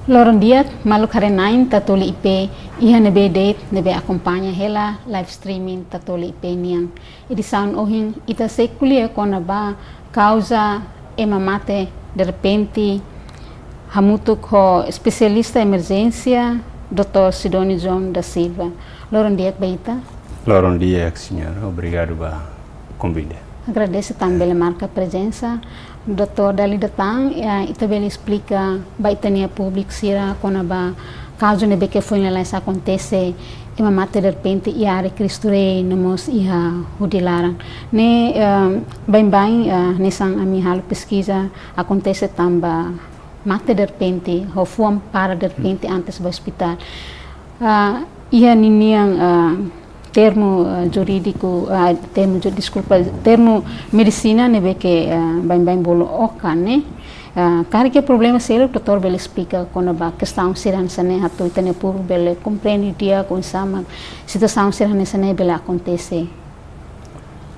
Loron dia malu karenain tatoli ipe iha nebe date nebe acompanha hela live streaming tatoli ipe niang edição ohin ita sekulia kona ba causa ema mate de repente hamutu ko especialista emergência Dr. Sidoni John da Silva. Loron dia baita. Loron dia, senhora. Obrigado ba convite. Agradeço também a marca presença. Dr. Dali Datang, itabele explica baitania público sira quando ba caso nebe que foi lá isso acontece ema mate de repente e a recristure namos iha hudilaran. Ne bem nesang ami halo pesquisa acontece tamba mate de repente ou fuam para de repente antes do hospital. Iha niniang termo jurídico, termo medicina nebe que bem bolo oka né. Cara que problema sério o doutor bele explica quando a questão será sane hatu itane por bele compreende dia com sama situação será sane bele acontece.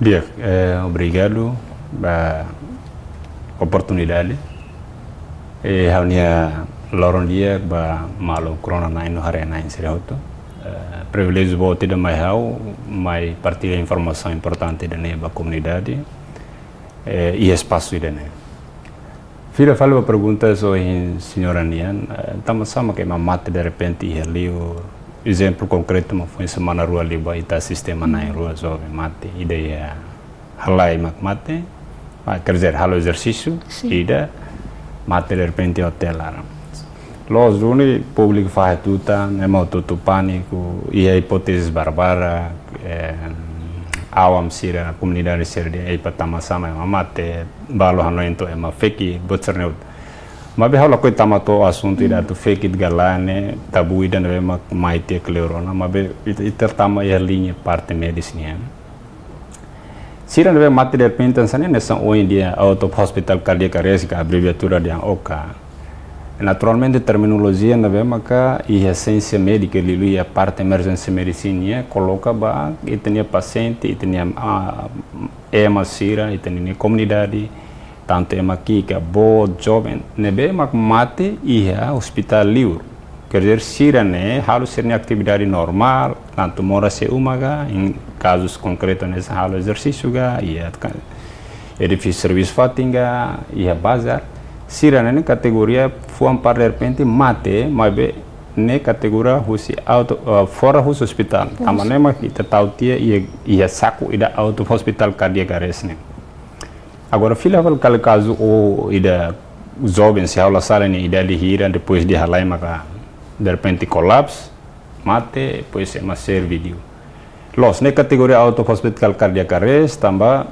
Dia, obrigado ba oportunidade. Haunia loron dia ba malo corona 9 no hare 9 será hoto. Privilégio bote da mai partilhar informação importante da neba comunidade e espaço da neba. Filha fala perguntas hoje senhora Nian, estamos sama que mate de repente e ali o exemplo concreto mas foi semana rua ali ba ita sistema na rua so mate ideia halai mate, quer dizer halo exercício ida mate de repente hotel lá. Los juni público faz tudo, é muito pânico e a hipótese barbara, awam sira comunidade sira de aí para tamasama mate balo hanoento é uma fake boterneu. Mas bem, ela coita matou assunto ida tu fake de galane tabu ida não é uma maite cleurona, mas bem iter tama é linha parte medicina. Sira não é mate de repente ansane nessa hoje em dia auto hospital cardíaco arrest abreviatura de OCA. Naturalmente, terminologia na vemaka e essência médica ali a parte emergência medicina coloca ba e tinha paciente e tinha ema sira e tinha comunidade tanto ema aqui que bo jovem ne vemaka mate e a hospital livre quer dizer sira né halo ser atividade normal tanto mora se umaga em casos concretos nesse halo exercício ga e edifício serviço fatinga e a bazar sira ne categoria fuam par de repente mate mas be ne categoria husi auto fora hus hospital amanema kita tautia e saco ida auto hospital cardíaco arrest ne agora filha val caso o ida jovem se aula sala ne ida lihira depois de halai maka de repente colapso mate depois é uma vídeo los ne categoria auto hospital cardíaco arrest tamba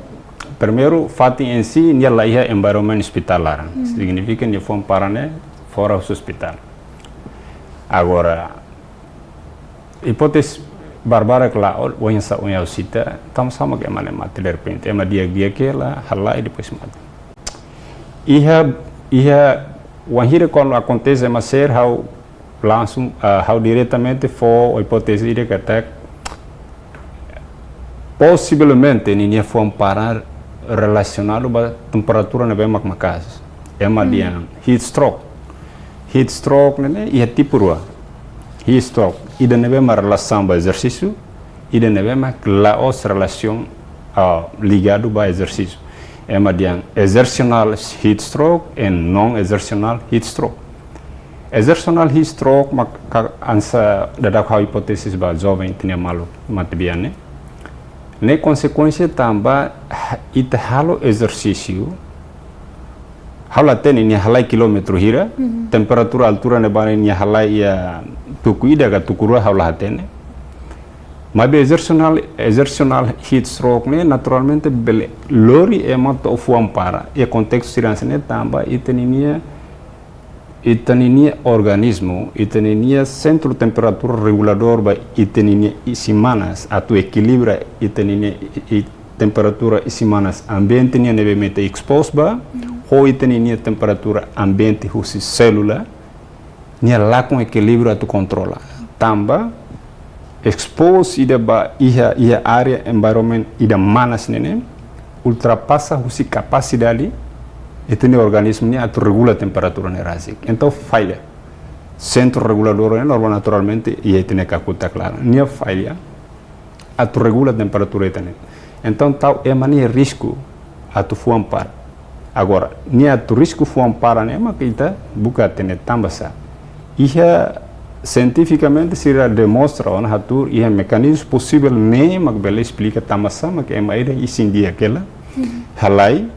primeiro fato em si nia laia environment hospitalar significa que fomos para né fora do hospital agora hipótese barbara que lá hoje sa unha cita estamos sama que mane mate de repente é dia que lá halai depois mate ia wahira quando acontece mas ser how langsung how diretamente for hipótese de que possivelmente ninguém foi parar relacionado com a temperatura na bem macas é uma dia heat stroke né e é tipo rua heat stroke e da neve uma relação com exercício e da neve uma relação ligado com exercício é uma dia exercional heat stroke e não exercional heat stroke exercional heat stroke ansa da a hipótese ba jovem tinha malo matibiane ne consequência também ita halo exercício hala ten ini halai kilometro hira temperatura altura ne bane ni halai ya tukuida ga tukura hala ten mas exercional heat stroke ne naturalmente bele lori é muito fuam para e contexto sirança ne também itaninia organismo itaninia centro temperatura regulador ba itaninia semanas atu equilibra itaninia temperatura semanas ambiente nia neve mete expose ba ho itaninia temperatura ambiente husi célula nia lá com equilíbrio atu controla tamba expose ida ba ia área environment ida manas nene ultrapassa husi capacidade e tem organismo ni atu regula a temperatura nerasic então falha centro regulador normal naturalmente e tem que acutar claro nia falha a tu regula a temperatura itane então tal é mania risco a tu fuam para agora nia tu risco fuam para né mas kita buka tene tambasa ia cientificamente se demonstra on hatur ia mecanismo possível nem mas bela explica tambasa mas é mais isso dia aquela halai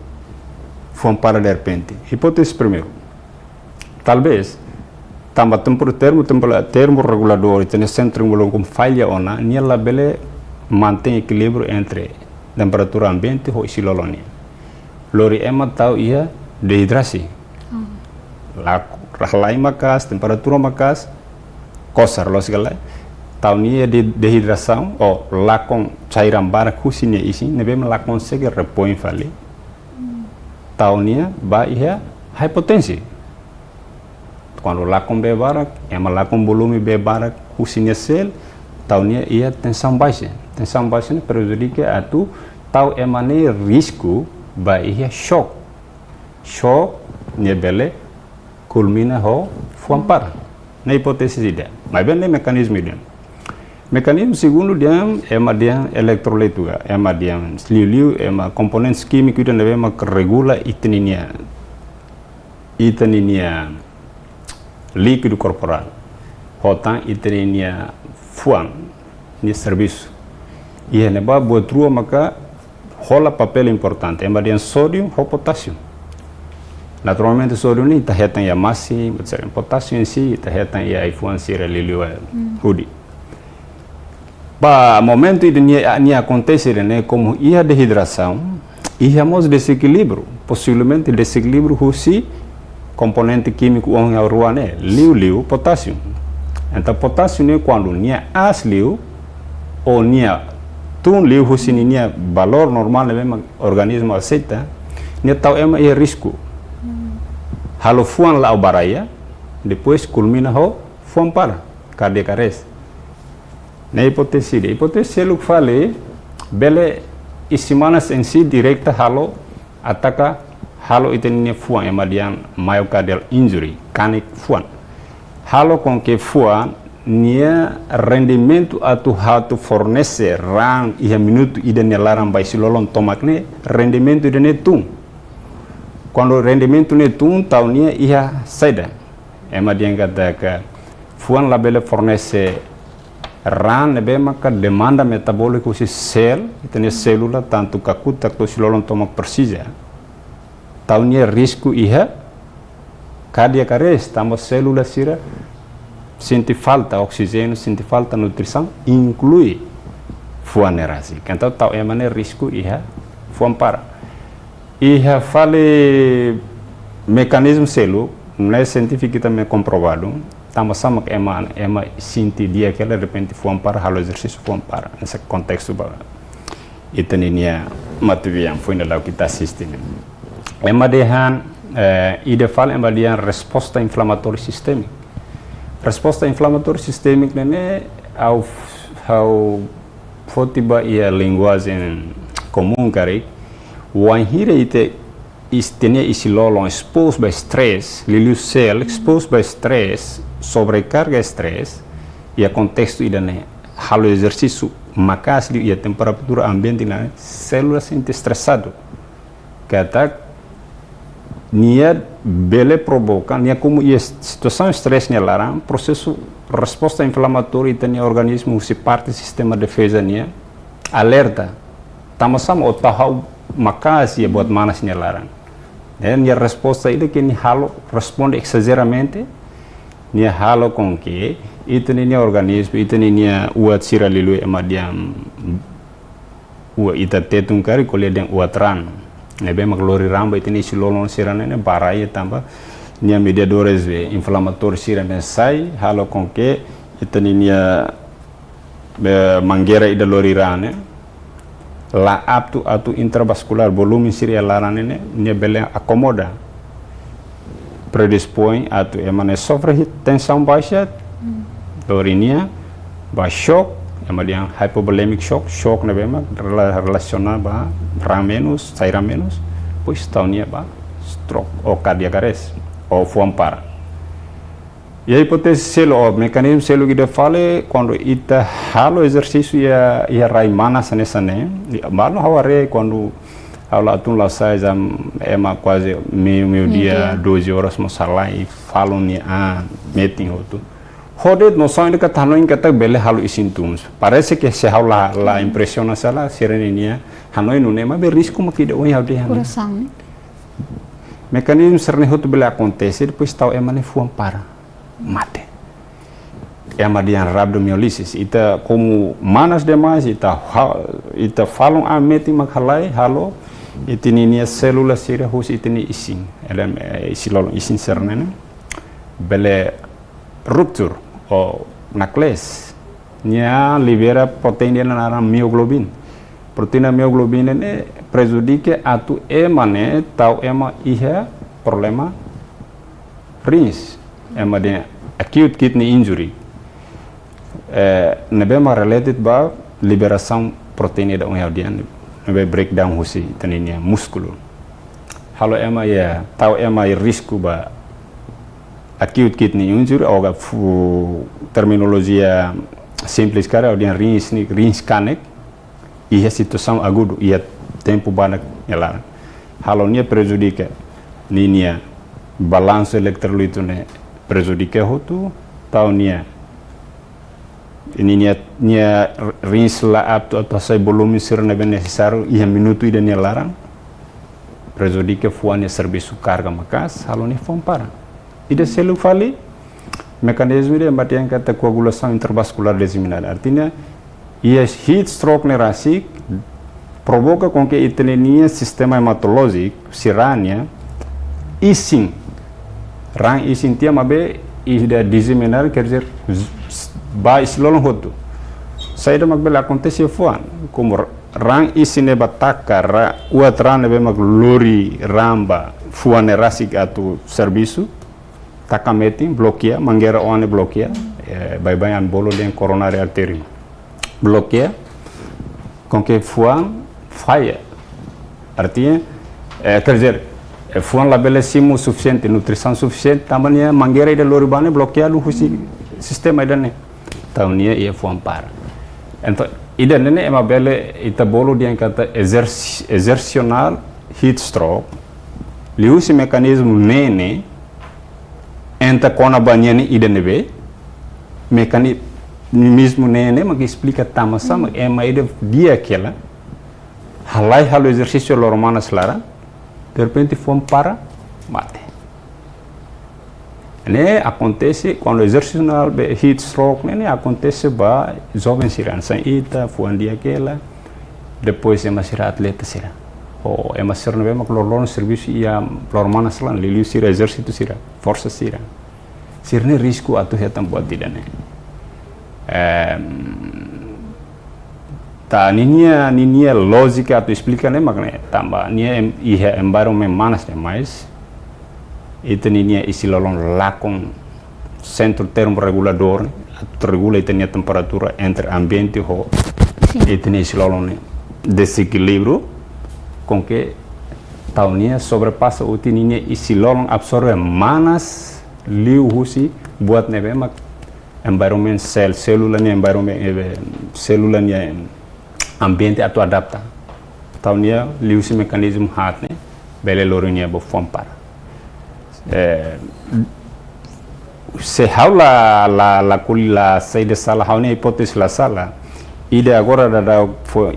fuam para de repente hipótese primeiro talvez tamba termo regulador tem centro como falha ona nia la bele mantém equilíbrio entre temperatura ambiente e silolonia lori ema tau ia dehidrasi la rahlai makas temperatura makas kosar lo segala tau nia de dehidração ou lá com cairan bara kusinya isi nebe lá consegue repõe fali tau nia ba ia hipotensi quando lá com bebarak ema lá com volume bebarak kusinya sel tau nia ia tensão baixa ne prejudica a tu tau emane risco ba ia shock nia bele culmina ho fuampar na hipótese ida mas bem mecanismo ida mecanismo segundo dia ema dia eletrolito ema dia liu ema componentes químicos ida nebe mak regula itininia líquido corporal hotan itininia fuan ni serviço e é neba boa maka rola papel importante ema dia sódio ou potássio naturalmente sódio ni tahetan ya masi potássio em si tahetan ya influencia liu hudi ba momento ini acontece né como ia dehidração e hamos desequilíbrio possivelmente desequilíbrio husi componente químico on ya ruane liu potássio então potássio né quando nia asliu ou nia tun liu husi nia valor normal mesmo organismo aceita nia tau ema ia risco halo fuan la baraya depois culmina ho fuan para cardíaca arrest na hipótese lo que falei bele semanas em si directa halo ataca halo itenia fuan emadian myocardial injury canik fuan halo com que fuan nia rendimento atu hatu fornece rang ia minuto idene laran by silolon tomakne rendimento idene tum quando rendimento ne tum taunia ia saida emadian kata fuan labele fornece ran nebe maka demanda metabólica usi sel itene célula tanto kakuta to silolon tomak precisa taunia risco ia cardíaca arrest tamo célula sira sente falta oxigênio sente falta nutrição inclui fuanerasi então tau emane risco ia fuan para ia fale mecanismo celu não é científico também comprovado tamo sama que ema sinti dia que de repente fuan para halo exercício fuan para nesse contexto ba itania matuviam foi na lá que está assistindo ema dehan ide fala ema dia resposta inflamatória sistêmica resposta inflamatória sistêmica né ao fotiba e a linguagem comum cari o anhira ite istenia isilolon exposed by stress lilu cell exposed by stress sobrecarga stress e a contexto idane halo exercício macas e a temperatura ambiente na célula sente estressado kata nia bele provoca nia como e situação estresse nia laran processo resposta inflamatória itania organismo se parte sistema de defesa nia alerta tamasam o tahau macas e buat manas nia laran nia resposta ide que ni halo responde exageramente nia halo com que itania organismo itania uat sira lilu emadiam ua ita tetung kari kolé den uatran nebe maglori ramba itini silolon sirane ne baraya tamba nia mediadores inflamatórios sirane sai halo com que itania mangueira ida lori rane la apto atu intravascular volume siria larane ne nia bele acomoda predispõe atu emane sofre tensão baixa dorinia ba shock emalian hypovolemic shock nebe ma relacionado ba ram menos saira menos pois taunia ba stroke ou cardíaca arrest ou fuam para E a hipótese selo, o mecanismo selo que fala quando ita halo exercício ia rai mana sane malo haware quando aula atun la sai jam ema quase meio dia 12 horas mo sala e falam ni meeting hotu hodet no sonho que tá no ingata bele halo isintuns parece que se halo la impressiona sala serenia hanoi no nema be risco mo que de oi haude Coração. Mecanismo serne hotu bele acontece depois tal ema ne fuam para mate. Ema dian rabdomiolisis. Ita como manas demais, ita falam meeting maghalai halo. Itini nia célula sira hus itini isin. Ela isilolong isin sernene. Bele rupture o nakles. Nia libera proteína na mioglobina. Proteína mioglobina ne prejudica atu ema ne tau ema ihe problema rins. Ema de acute kidney injury nebema related ba liberação proteína da unha dian nebe breakdown husi taninya músculo halo ema ya tau ema risco ba acute kidney injury ou terminologia simples cara audian rins canek e a situação agudo e tempo banak ela halo nia prejudica ninia balanço eletrolito ne prejudica hotu tau nia rins la apto atau sai volume sir nebe necessário e minuto ida nia larang prejudica fuane serviço carga makas halo ni fom para ida selu fali mekanisme de matian kata coagulação intravascular disseminada artinya ia heat stroke neurasik provoca com que itenia sistema hematológico sirania isin rang isin tia mabe ida disseminar quer dizer ba islolong hotu saída magbel acontece fuan como rang isine bataka uatra nebe maglori ramba fuane rasik atu serviço takameting bloqueia mangueira one bloqueia bye an bolo den coronary artery bloqueia com que fuan falha artinya quer dizer fuan labelesimo suficiente nutrição suficiente também mangueira ida loribane bloqueado husi sistema ida ne taunia ia fuan para então ida ne ema bele ita bolo dia kata exercional heat stroke liusi mecanismo nene enta kona banyani ida nebe mecanismo nene mag explica tama sama ema ida dia aquela halai halo exercício lormanas lara de repente fomos para mate. Ne acontece quando o exercício heat stroke ne acontece ba jovem siran sem ita fuan dia aquela depois é mais atleta sira ou é mais não vemos lorlon serviço ia lormana slan lili sira exercício sira força sira sirne risco atu hetam buat tidak ne ta ninia lógica atu explica ne makne tamba nia ihe environment manas demais itu ninia isi lolong lakon centro termorregulador regula itenia temperatura entre ambiente ho itu isi lolong desequilíbrio com que taunia sobrepassa o ninia isi lolong absorbe manas liu husi buat nebe mak environment célula ni environment célula ni ambiente atu adapta taunia liu si mecanismo hat ne bele lorinia bo fom para se haula la saída sala haune hipótese la sala ide agora da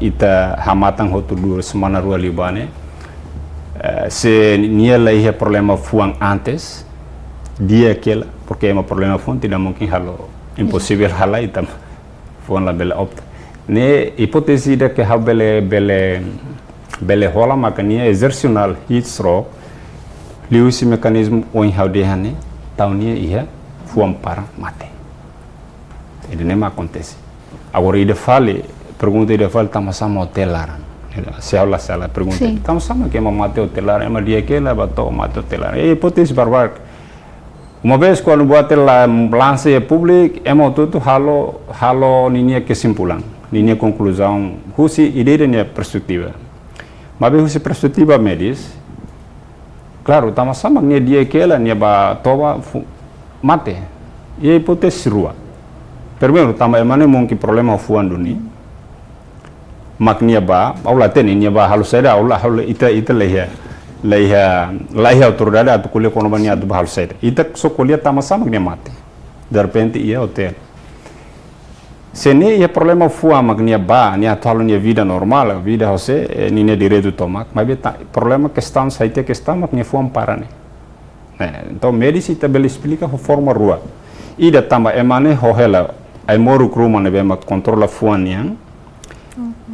ita hamatang hotu dua semana rua libane se nia la ia problema fuang antes dia aquela porque é um problema fuang tidak mungkin halo impossível hala itam fuang la bela opta ne hipótese ida que ha bele hola makania exercional heat stroke liusi mecanismo o haude taunia ia fuam para mate ele nem acontece agora ida fale pergunta ida fale tama sama hotelar se aula sala pergunta tama sama que mate hotelar ema dia que la bato mate hotelar hipótese barbar uma vez quando buat la lance público ema tudo halo ninia kesimpulan ninia conclusão husi ideia nia perspektiva mas husi perspektiva medis claro, tama sama nia dia aquela nia ba toba mate e a hipótese rua. Primeiro, também é mungkin problema fuan duni. Maknia ba, aula teni nia ba halu saida aula ita leia autoridade atu kulia konomania atu halu saida. Ita so kulia sama nia mate. De repente ia hotel. Seni ia problema fuan maknia ba, nia atualu nia vida normal, vida José, nia direito tomak, mas problema questão saite questão maknia fuan parane. Então medis ita bela explica a forma rua. Ida tamba emane hohela ai moru kruma ne bema controla fuan yang.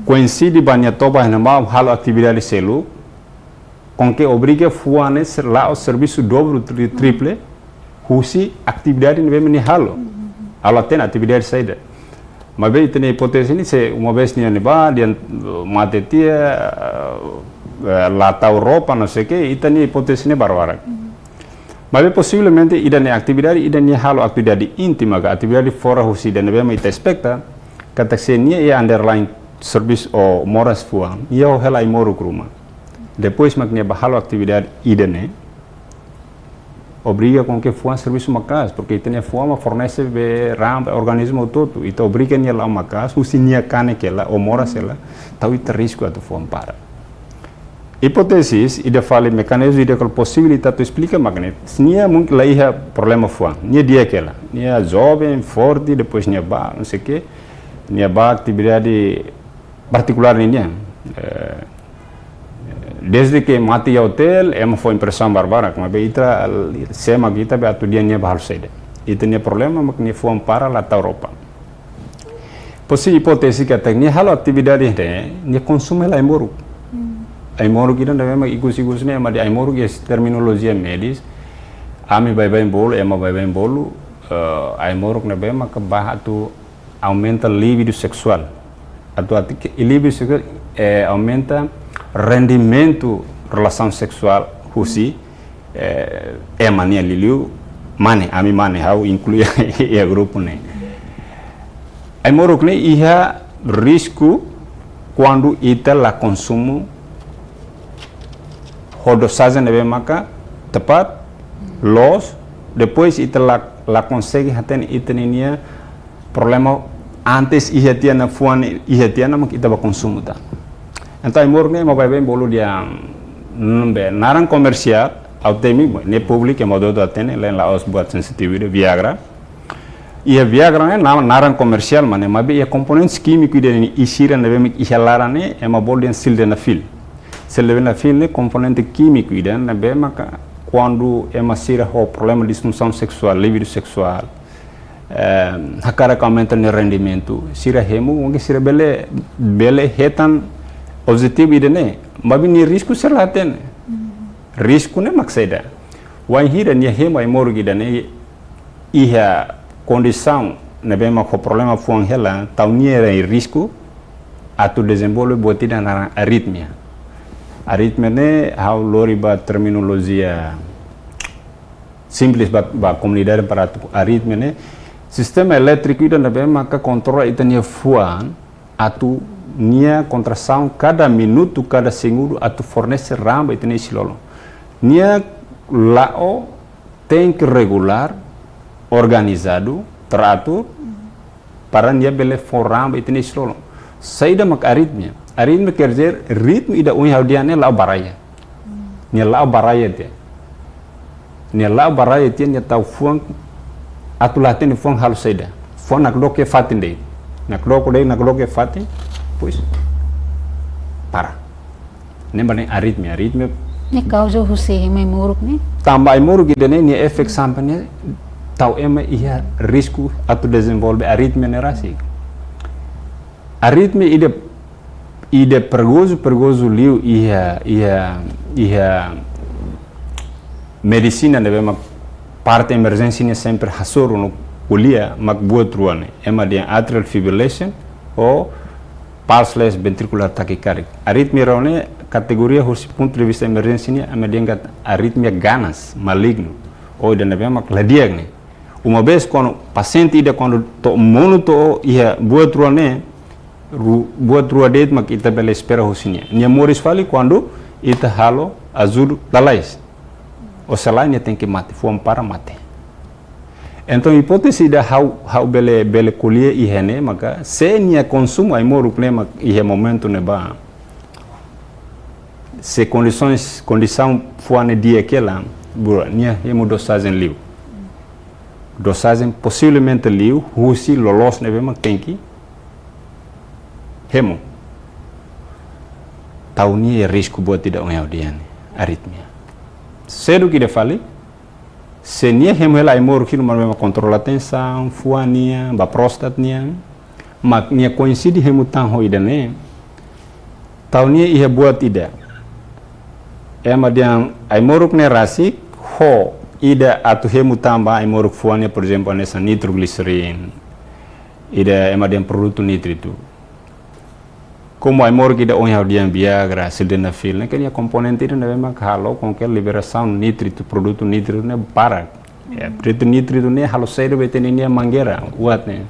Coincide banyak toba nama hal atividade selu, com que obriga fuane lá o serviço dobro triple, husi atividade não vem nem halo, ela tem atividade saída. Mas bem tem hipótese ni se uma vez ni aniba dia mate tia lata Europa não sei que, itu ni hipótese ni barbarak. Mas bem possivelmente ida ni atividade ida ni halo atividade íntima, atividade fora husi dan vem ita expecta, kata se ni ia underline serviço ou moras fuan e eu relai moru kruma depois maknya bahalo atividade idene obriga com que fuan serviço macas porque tem fuan fornece be ram organismo todo então obriga nia lá macas usinia cane que lá ou moras ela tau ita risco atu fuan para hipótesis ida fale mecanismo ida com possibilidade tu explica magnet nia mungkin lá ia problema fuan nia dia que lá nia jovem forte depois nia ba não sei que nia ba atividade particular ini desde que mati hotel ema foi impressão barbara mas beitra sema kita be atu dia nia bahal saida itu nia problema maknya fuam para lá ta Europa posi hipótese que até nia halo atividade nia consumo lá aimoru kita não é igus né mas aimoru que terminologia medis ami bai bolo ema bai bolo aimoru na bem que bah tu aumenta libido sexual atau libido sexual aumenta rendimento relação sexual husi mania liliu mane ami mane hau inclui a grupo ne ai morok ne ia risco quando ita la consumo rodosagem nebe maka tepat los depois ita la consegue haten itenia problema antes ia tiana fuan ia tiana mak ita ba consumo ta então morne mo vai bem bolo dia nbe naran comercial autemi ne public mo do atene len la os buat sensitivity Viagra ia Viagra ne naran comercial mane mabe ia componentes químicos de isira nebe mi ihalara ne e ma bol den silde na fil silde na fil ne componente químico ide nebe maka quando é masira ho problema de disfunção sexual libido sexual hakara que aumenta no rendimento sira hemu onde sira bele hetan objetivo ide ne mabi ni risco ser lá tem risco ne makseda wan hira ni hemu ai moru gida ne ia condição ne bem ma ko problema fuang hela tau ni era risco atu desenvolve botida na arritmia ne how lori ba terminologia simples ba comunidade para arritmia ne sistema elétrico ida na bem maka controla itania fuan atu nia contração cada minuto cada segundo atu fornece ramba itania silolo nia lao tem que regular organizado teratur para nia bele for ramba itania silolo saída mak aritmia quer dizer ritmo ida unha diane lao baraya nia lao baraya te nia tau fuang atu latene fuang halu saída fuang nak doke fatin dei nak doke fatin pois para nembane aritmia ne causa husi mai muruk ne tambah muruk ida ne efek sampane tau ema ia risco atu desenvolve aritmia nerasi aritmia ida pergozo liu ia medicina deve mak parte emergência ne sempre hasoro no kulia mak buat ruane ema dia atrial fibrillation ou pulseless ventricular tachycardia aritmia rone categoria horsi ponto de vista emergência ne ama dia aritmia ganas maligno ou ida deve mak ladiagne uma vez quando paciente ida quando to monoto ia buat ruane buat rua det mak ita bela espera hosinya nia moris fali quando ita halo azul lalais o selain tem que mate fuam para mate Então hipótese da how bele colher e rene maka se nia consumo ai moru klema e momento ne ba se condição fuane dia aquela bura nia hemo dosagem liu dosagem possivelmente liu husi lolos ne bema kenki hemo taunia risco buat tidak mengaudien aritmia cedo que de fale se nia hemo ela imor que não controla a tensão fuania ba prostat nia mak nia coincide hemo tan hoidane taunia ia buat tidak ema diang imoruk ne rasik ho ida atu hemo tamba imoruk fuania por exemplo nessa nitroglicerin ida ema diang produto nitrito como a morgue da onha diam Viagra, sildenafil, né que é componente isso não é mais halo com que liberação nítrito, produto nítrito né para, produto nítrito né halo saído betenia mangueira, uat né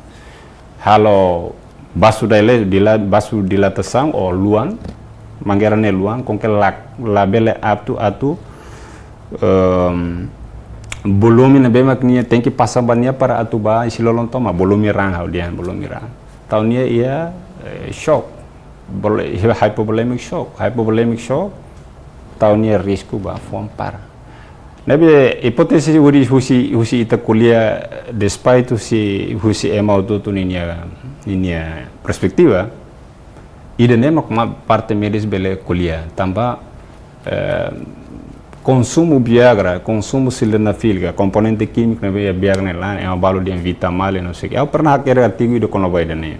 halo vasodilatação ou luan, mangueira né luan com que labele atu volume né bem maknia tem que passar bania para atuba isi lolong toma volume rang hau dian volume rang, tahunnya ia shock hypovolemic shock tahunnya risco ba form para nabe hipótese husi ita kuliah despite husi ema tu ninia perspektiva ida nema parte medis bele kuliah tambah consumo Viagra, consumo sildenafil, componente químico nabe Viagra lá é uma balo de vitamale não sei que eu pernah querer artigo do kono baida ne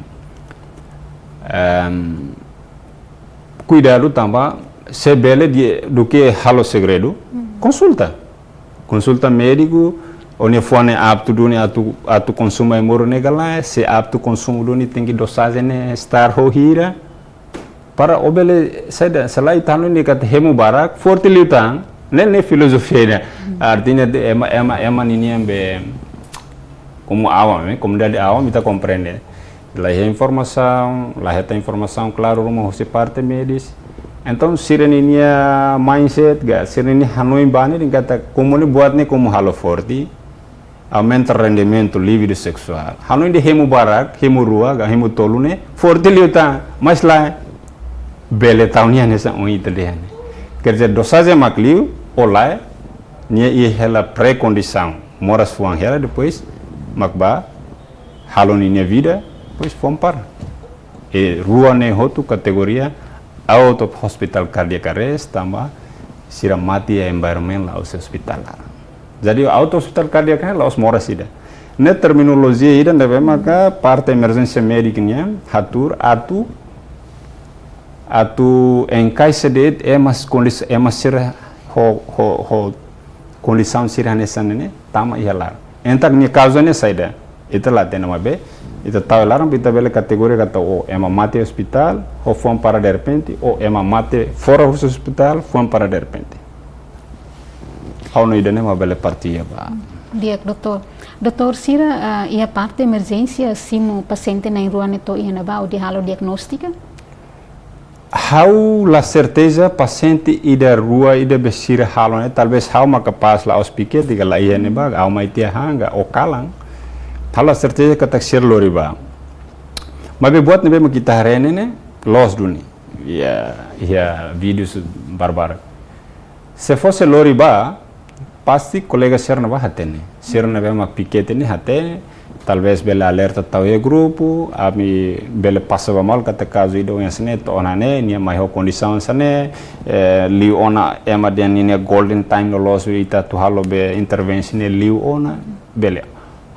cuidado também se bele do que halo segredo consulta médico onde fone apto do atu consumo é moro negala se apto consumo do tem que dosagem né estar rohira para obele saida selain tanu ni kat hemu barak forte liutang ne filosofia artinya ema nini ambe como awam comunidade awam kita compreende lá é informação claro rumah você parte medis então sireninya mindset ga sireni hanoi bani din kata como buat ne como halo forte aumenta rendimento libido sexual hanoi de hemu barak hemu rua ga hemu tolune forte liuta mas lá bele taunia nessa italiana quer dizer dosagem macliu olá nia e ela pré-condição moras fuang hela depois macba halo ninya vida pois fomos para e rua ne hotu categoria auto hospital cardiac arrest tambah sira mati environment la hospital jadi auto hospital cardiac la os mora sida ne terminologia ida deve maka parte emergência médica nya hatur atu engkai sedet emas kondisi emas sira ho condição sira nessa ne tama ialar entak ni causa ne saida itu lá tem uma be itu tahu larang kita bela kategori kata oh ema mati hospital ou fomos para de repente ou ema mati fora do hospital fomos para de repente ao no ida nema bela partia ba dia doutor sira ia parte emergência simo paciente na rua neto ia na ba o de halo diagnóstica how la certeza paciente ida rua ida besira halo ne talvez how makapaz la hospital diga la ia ne ba au mai tia hanga o kalang Halo certeza que tak ser loriba. Mas buat nebe kita harene ne los duni. Ya vídeos barbara. Se fosse loriba, pasti colega ser na hatene. Ser na bema piquete ne hatene. Talvez bela alerta tau e grupo, ami bela passava mal kata caso ido ensene to onane nia mai ho condição sane li ona ema den nia golden time no los ita to halo be intervention li ona bela.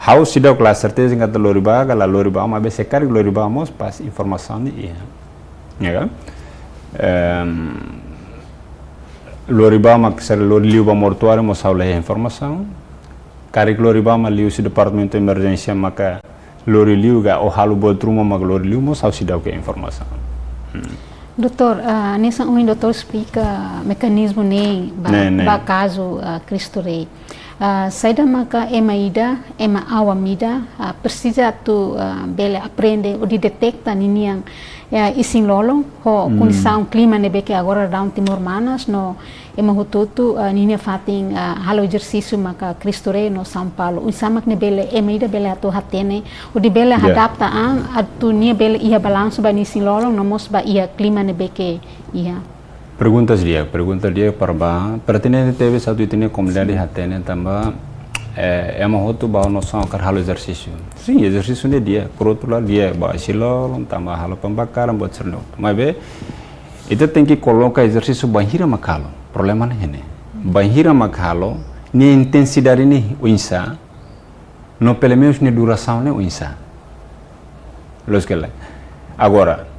How sidak la certeza que loriba gala loriba mas be secar loriba mos pas informação ni ya kan loriba mak ser loriba mortuário mos haula informação cari loriba ma liu si departamento emergência maka lori liu ga o halu botruma mak lori liu mos hau sidak ke informação doutor nessa doutor explica mecanismo nem ba caso Cristo Rei saída maka ema awamida precisa tu bele aprende ou de detecta niniang isin lolo ho condição clima nebe que agora down Timor Manas no ema hututu ninia fating halo exercício maka Cristo Rei no São Paulo o samak ne bele ema ida bele atu hatene o de bele adapta atu nia bele ia balanço ba nisin lolo no mos ba ia clima nebe que ia pergunta dia para pertinente teve satu itine comunidade hatene tamba ema hotu ba noção kar halo exercício sim exercício ne dia por outro lado dia ba silol tamba halo pembakaran buat cerno mas be itu tem que colocar exercício banhira makalo problema ne banhira makalo ni intensidade ni uinsa no pelo menos ni duração ne uinsa los que agora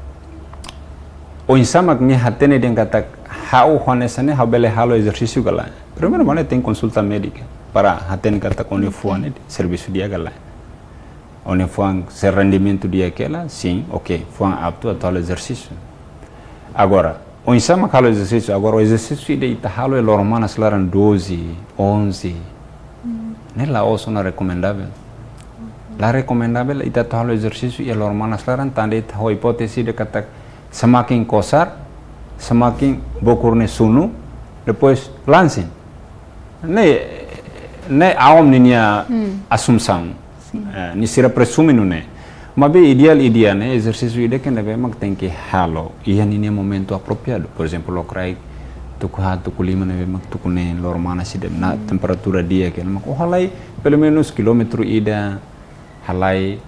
o insama que me hatene den kata hau honesane habele halo exercício gala primeiro mana tem consulta médica para hatene kata com fuane serviço dia gala on fuan se rendimento dia aquela sim ok fuan apto a tal exercício agora o insama halo exercício agora o exercício de halo é normal slaran 12 11 né lá osso não recomendável la recomendável ita halo exercício é normal slaran tande ho hipótese de kata semakin kosar, semakin bokurne sunu, depois lancem. Ne awam ninya asumção, ni sira presume nune. Mas bem ideal né exercício ide que neve mak tem que halo, ia ninya momento apropriado. Por exemplo, lokrai tuku lima neve mak tukune lormana sidem na temperatura dia que mak halai pelo menos quilômetro ida halai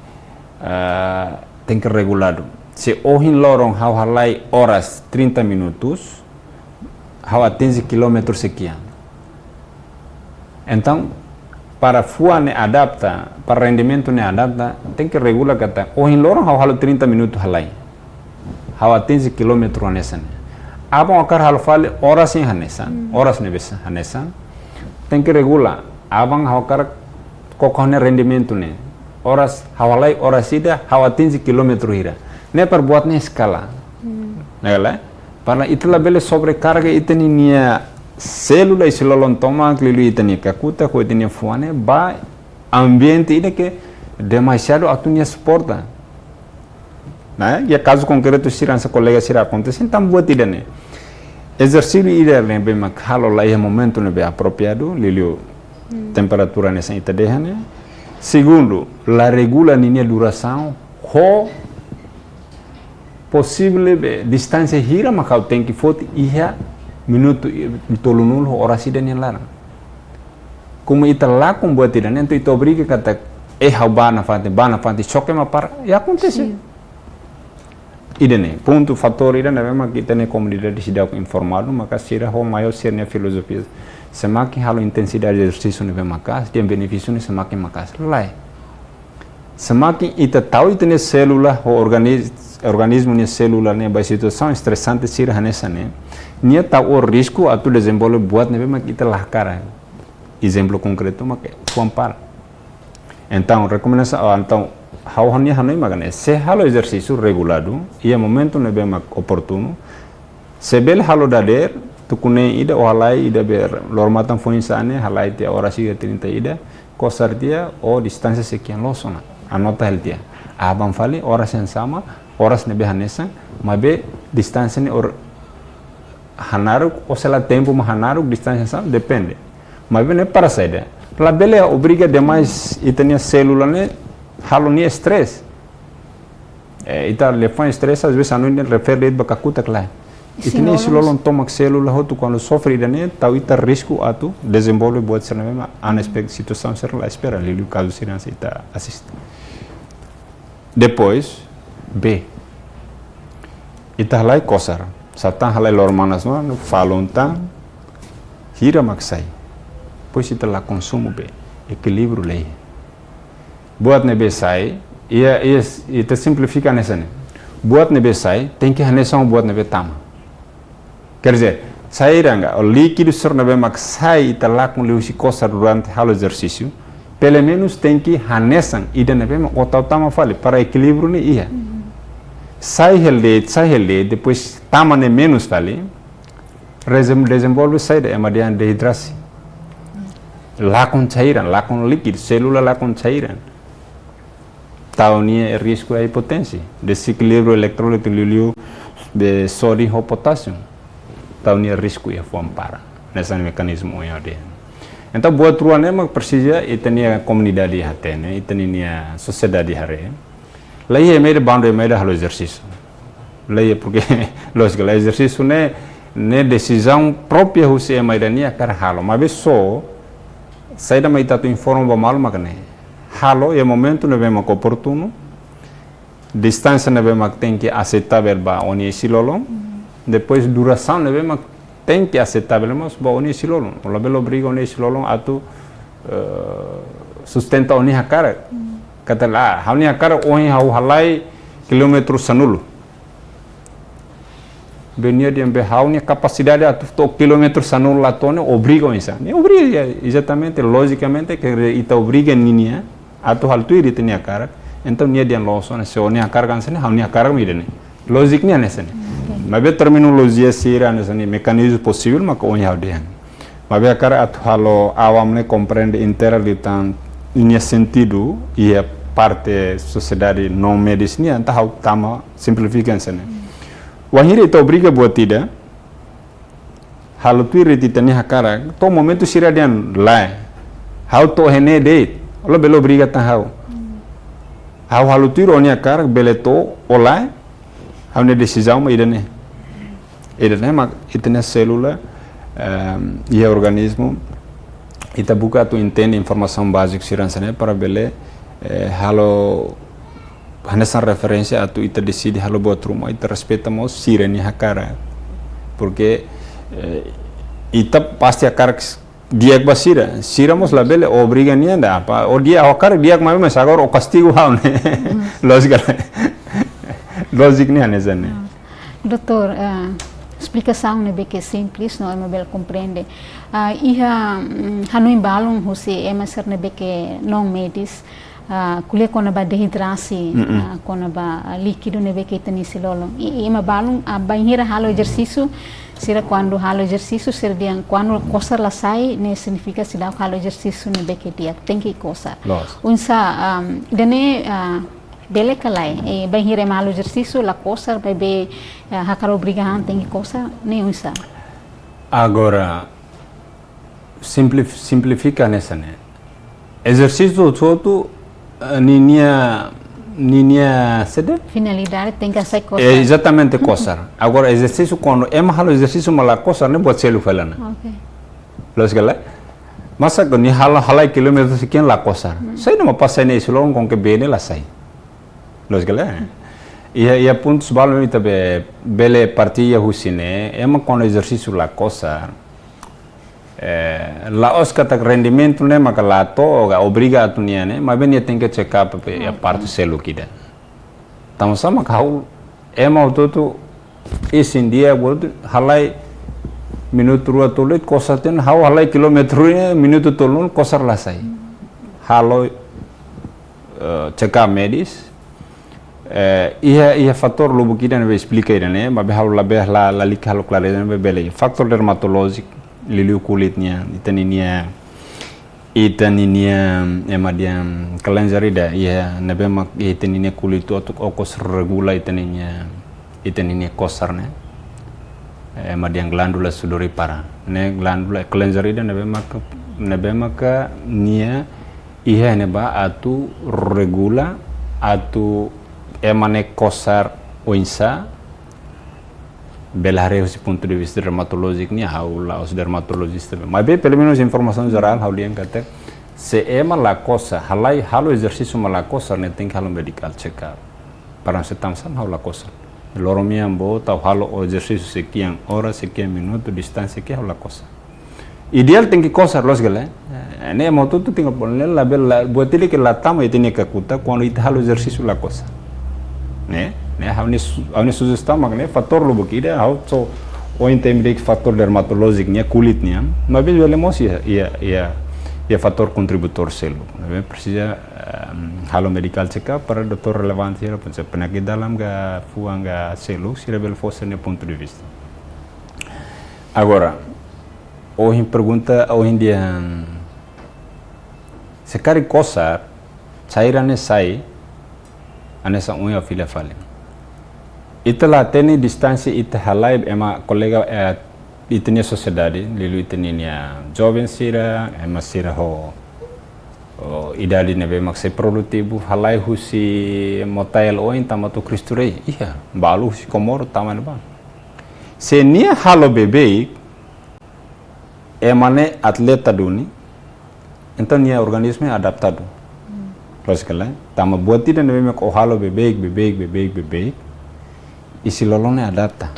tem que regulado. Se ohin lorong hau halai horas 30 minutos, hau atinge quilômetros sekian. Então, para fuane adapta, para rendimento ne adapta, tem que regular kata. Ohin lorong hau halu 30 minutos halai, hau atinge quilômetro hanesan. Abang akar halu fale horas yang hanesan, horas ne besa hanesan, tem que regular. Abang hau akar kokone rendimento ne, horas hau halai horas ida hau atinge quilômetro hira. Ne perbuatnya skala, nela. Para itulah bela sobrecarga itani nia célula isilolon toma klilu itani kakuta ko itani fuane ba ambiente ida que demasiado atunya suporta. Né? E caso concreto sirança colega sira acontece então buat ida ne. Exercício ida ne be makalo lá é momento ne be apropriado lilu temperatura nessa ita dehane. Segundo, la regula ninia duração ho possível distância hira makau tem que foto ia minuto tolunul horas ida nem larang como ita lá com buat ida nem tu ito obriga kata bana fante choque ma par ya acontece ida ne ponto fator ida na mesma kita ne comunidade de cidade informado maka sira ho maior ser ne filosofia semakin halo intensidade de exercício ne makas tem benefício ne semakin makas lai semakin ita tahu itu ne célula ho organismo ne célula ne ba situação estressante sira hanessa ne nia tá o risco a tu desenvolver buat ne bem kita lah cara exemplo concreto mas comparar então recomendação então how hanya hanoi magane se halo exercício regulado ia momento ne bem oportuno se bel halo dader tu kune ida walai ida ber lormatan fuinsane halai te orasi 30 ida kosar dia o distância sekian losona anota hel dia abang fali horas yang sama horas nebe hanesa mabe distância ne or hanaruk ou se lá tempo ma hanaruk distância sama depende mabe ne para saída la bele obriga demais itania célula ne halo ni stress ita le faz stress às vezes a não refere ba kakuta kla itania silolon toma célula hotu quando sofre ne tau ita risco atu desenvolve buat serna unexpected situação ser lá espera ali o caso sirança ita assiste depois B. Ita halai kosar. Satan halai lormanas no falon tan hira maksai. Pois ita lá consumo B. Equilíbrio lei. Buat ne B sai, ita simplifica nessa ne. Buat ne B sai, tem que haneção buat ne B tama. Quer dizer, sairanga, o líquido sur ne B maksai ita lá com leusi kosar durante halo exercício. Pelo menos tem que hanesan ida ne B otau fale para equilíbrio ne ia. Sai hele, depois tama ne menos fale, desenvolve saída é uma deidrasi. lá com cairan, lá com líquido, célula lá com cairan. Taunia risco é hipotensão, desequilíbrio eletrólito líquido de sódio ou potássio. Taunia risco é forma para nesse mecanismo onde. Então buat ruang memang precisa itania comunidade até, né? Itania sociedade hare. Lá é meio bando é meio halo exercício. Lá é porque lógico, o exercício né decisão própria você é mais dania cara halo, mas só sai da meio tu informa mal magné. Halo é momento não vemos oportuno, distância não vemos tem que aceitável ba oni silolong, depois duração não vemos tem que aceitável mas ba oni silolong, o labelo obriga oni silolong atu sustenta oni hakara, kata lá, oni hakara oni hau halai kilometro sanulu. Benia de embehaunia capacidade atu to kilometro sanulu lá tone obriga o insan, obriga exatamente logicamente que ita obriga ninia atau hal tu itu ni akar, então ni dia loson se oni akar kan sene, oni akar mide ne, logik ni ane sene, mabe terminologia sira ane sene, mekanisme possível maka oni hal dia, mabe akar atau halo awam ne compreende inteira litan, ini sentido e parte sociedade não medicina, então hal tama simplifican sene, wahiri itu obriga buat tidak, hal tu itu ni akar, to momento sira dia lai, hal to hene date. Lo belo briga tan hau halu tiro ni akar beleto olai hau ne decisão ma idane mak itene célula e organismo ita buka tu entende informação básica sirança né para bele halo hanesan referência atu ita decide halo buat rumah ita respeita mo sirani hakara porque ita pasti akar dia basira, siramos la bele obriga ni anda apa, o dia akar dia kemana mas agora o castigo hau ne, lógico ni ane zane. Doutor, explicação né bem que simples, não é bem compreende. Iha hanu imbalum você é mas né bem que não medis, kuliah kona ba dehidrasi, kona ba líquido né bem que teni silolo. E uma balum banheira halo exercício. Sira quando halo exercício sira dia quando coçar la sai ne significa se dá halo exercício ne beke dia tem que coçar unsa dene bele kalai e banhire halo exercício la coçar bebe hakaro obrigahan tem que coçar ne unsa agora simplifica nessa né exercício todo ninia sede finalidade tem que ser coçar exatamente coçar agora exercício quando é mahalo exercício mala coçar nem buat selu falana okay los gala masa que ni halai kilometro sekian la coçar sai não passa nem silong com que bene la sai los gala ia pontos balu ita bele partia husine é quando exercício la coçar la osca tak rendimento ne maka la to obriga atunia ne mas bem tem que check up a parte celu kita tamo sama kau mau tu esse dia world halai minuto rua tolet coça ten hau halai kilometro minuto tolun coçar la sai halo check up medis ia fator lobo kita ne explica ne mas hau la lik halo clareza ne bele fator dermatológico liliu kulitnya itaninia emadiam kelenjarida ya nabe mak itaninia kulit tu okos regula itaninia kosarne emadiam glandula sudori para ne glandula kelenjarida nabe mak nia iya neba atu regula atu emane kosar oinsa belare esse ponto de vista dermatológico ni hau lá os dermatologistas mas bem pelo menos informação geral hau liang kata se ema la cosa halai halo exercício mala cosa ne tem que halo medical check up para se tamsan hau la cosa loromia ambo tau halo o exercício sekian hora sekian minuto distância que hau la cosa ideal tem que cosa los gala ne mo tu tem que poner la bela buat ele que la tama e tem que cuta quando ita halo exercício la cosa né hau ni sugestão magné fator lobo kira hau so o entende que fator dermatológico nia kulitnya mas bem velemos ia fator contributor selu precisa halo medical check up para doutor relevante era pensa penyakit dalam ga fuang ga selu sira bel fosse ne ponto de vista agora hoje pergunta hoje em dia sekali kosar cairannya sai anessa unha filha fale itulah teni distância ita halai ema kolega itenia sociedade lilu itenia jovem sira ema sira ho idade nebe makse produtivo halai husi motail oin tamato kristurei iya balu husi komoro taman ba se nia halo bebe emane atleta duni então nia organismo é adaptado lógica tama buati dan nebe mak halo bebe isi lolone adapta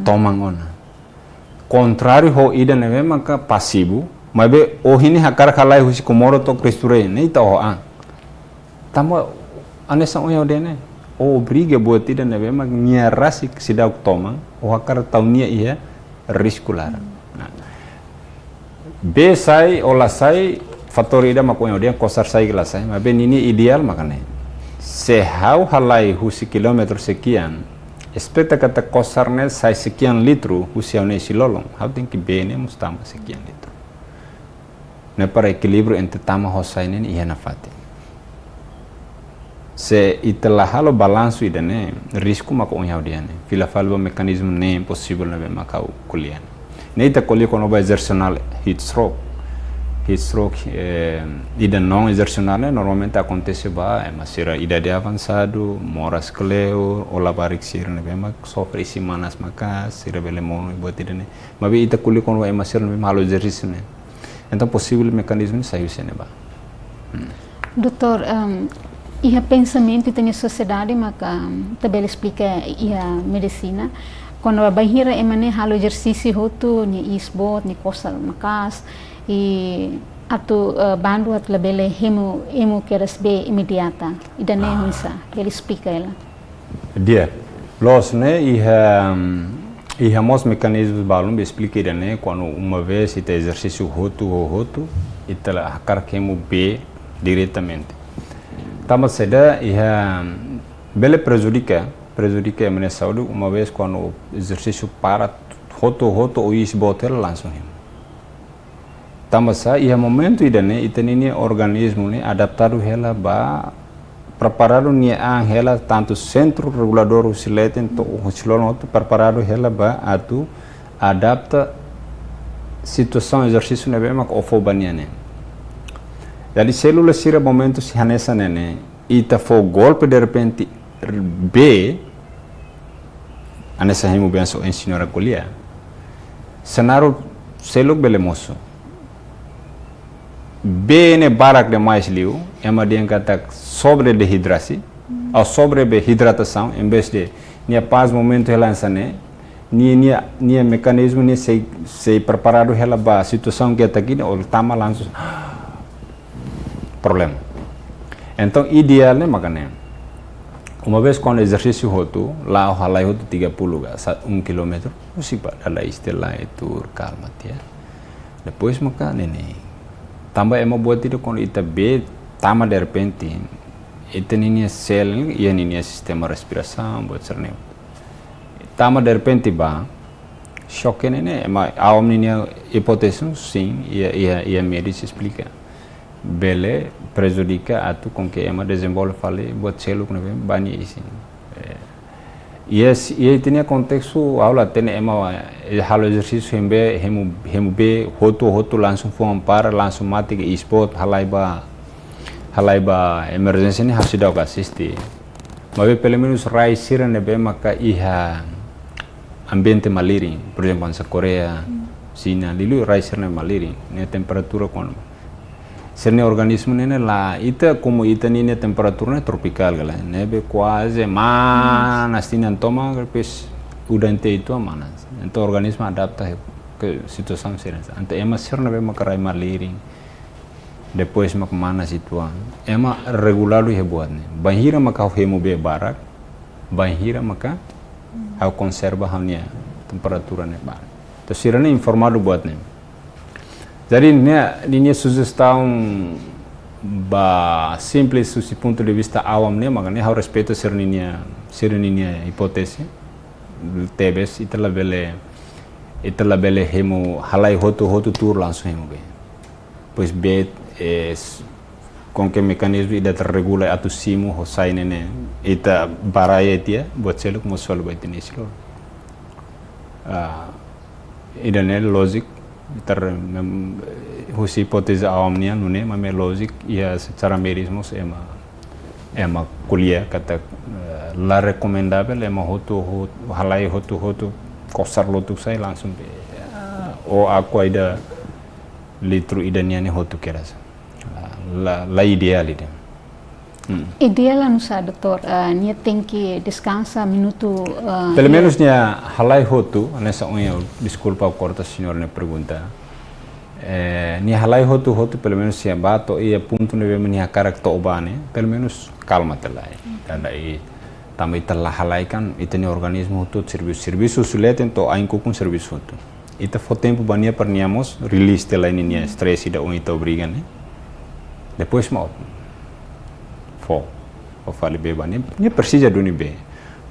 tomang ona contrário ho ida nebe maka passivo mabe ohini hakar khalai husi komoro to kristure nei ta ho an tamo anesa oyo dene o obriga buat ida nebe mak nia rasik sidak tomang o hakar taunia ia riskular be sai ola sai fator ida mak oyo dia kosar sai gelasai mabe nini ideal makane se hau halai husi kilometer sekian espeta kata kosarnya sai sekian litro usianya si lolong hau tinggi bene mustama sekian litro na para equilíbrio entre tama hosai ini iya nafati se itelah halo balanço idane risco mako onhau diane fila falba mekanismo nem possível na makau kulian neita colher quando vai exercional heat stroke ida não exercional normalmente acontece ba masira idade avançado moras cleo ou labarik sir ne bema sofre semanas maka sira bele mono buat idane mabe ita colher quando vai masira ne malo exercício ne então possível mecanismo saiu sene ba doutor ia pensamento tem a sociedade maka tabela explica ia medicina quando a bahira emane halo exercício hotu ni isbot ni costa makas e atu bandu at labele hemo keras be imediata idane hunsa ele explica ela dia los ne iha mos mecanismos balum explica idane quando uma vez ite exercício hotu itala hakar hemo be diretamente tama seda iha bele prejudica a minha saúde uma vez quando o exercício para hoto o isbotel langsung hemo tamasa ia momento idane itenini organismo ni adaptado hela ba preparado ni hela tanto centro regulador usileten to usilon preparado hela ba atu adapta situação exercício nebe mak ofobaniane jadi célula sira momento se hanesa nene ita fo golpe de repente B anessa hemo benso em senhora colia cenário célula belemoso B ne barak de mais liu ema dia kata sobre dehidrasi ou sobre hidratação em vez de nia paz momento relansane nia mecanismo ni se preparado hela ba situação que está aqui ou tama langsung problema então ideal ne makane uma vez quando exercício hotu lá o halai hotu 30 km usipa ala istela itu calma tia depois maka nene tambah emo buat itu quando ita be tama de repente ita ninia sel ia ninia sistema respiração buat cerne tama de repente ba choque nene ema awam ninia hipótese sim ia médico explica bele prejudica atu com que ema desenvolve fale buat celu kena bani isi ia tinha contexto aula tem ema halo exercício hemu be hotu langsung form para langsung mati ke sport halai ba emergency ni hasida ka assiste mabe pelo menos rai sira ne be maka iha ambiente maliri por exemplo sa Coreia China lilu rai sira ne maliri ne temperatura con serne organismo nene la ita como ita nene temperatura tropical gala nebe quase manas tinan toma pes udante itu manas então organismo adapta ke situação serenza ante ema serne be makarai maliri depois mak manas itu ema regular lu hebuatne bahira maka hemu be barak bahira maka au conserva hanya temperatura ne bar to sirane informado buatne jadi ini sugestão ba simples do ponto de vista awam ne magane how respeito ser ninia hipótese tebes itala bele hemo halai hotu tur langsung hemo be pois be com que mecanismo ida terregula atu simu hosai nene ita baraya tia buat seluk musual buat ini silo ida ne logic ter husi hipotesa awamnya nune mame logic ia secara merismos ema kuliah kata la recomendable ema hotu halai hotu kosar lotuk saya langsung o aku ida litru ida niane hotu keras la ideal ide ideal anu sa doutor nia tem que descansa minuto pelo menos nia halai hotu nessa unha desculpa corta senhor ne pergunta nia halai hotu pelo menos sia bato ia punto ne vemos nia karakter obane pelo menos calma telai dan aí também telah halaikan itani organismo hotu serviço suleten to ainko com serviço hotu ita fo tempo bania perniamos release telai nia stress ida unha ita obriga ne depois mau fale be bani ni precisa duni be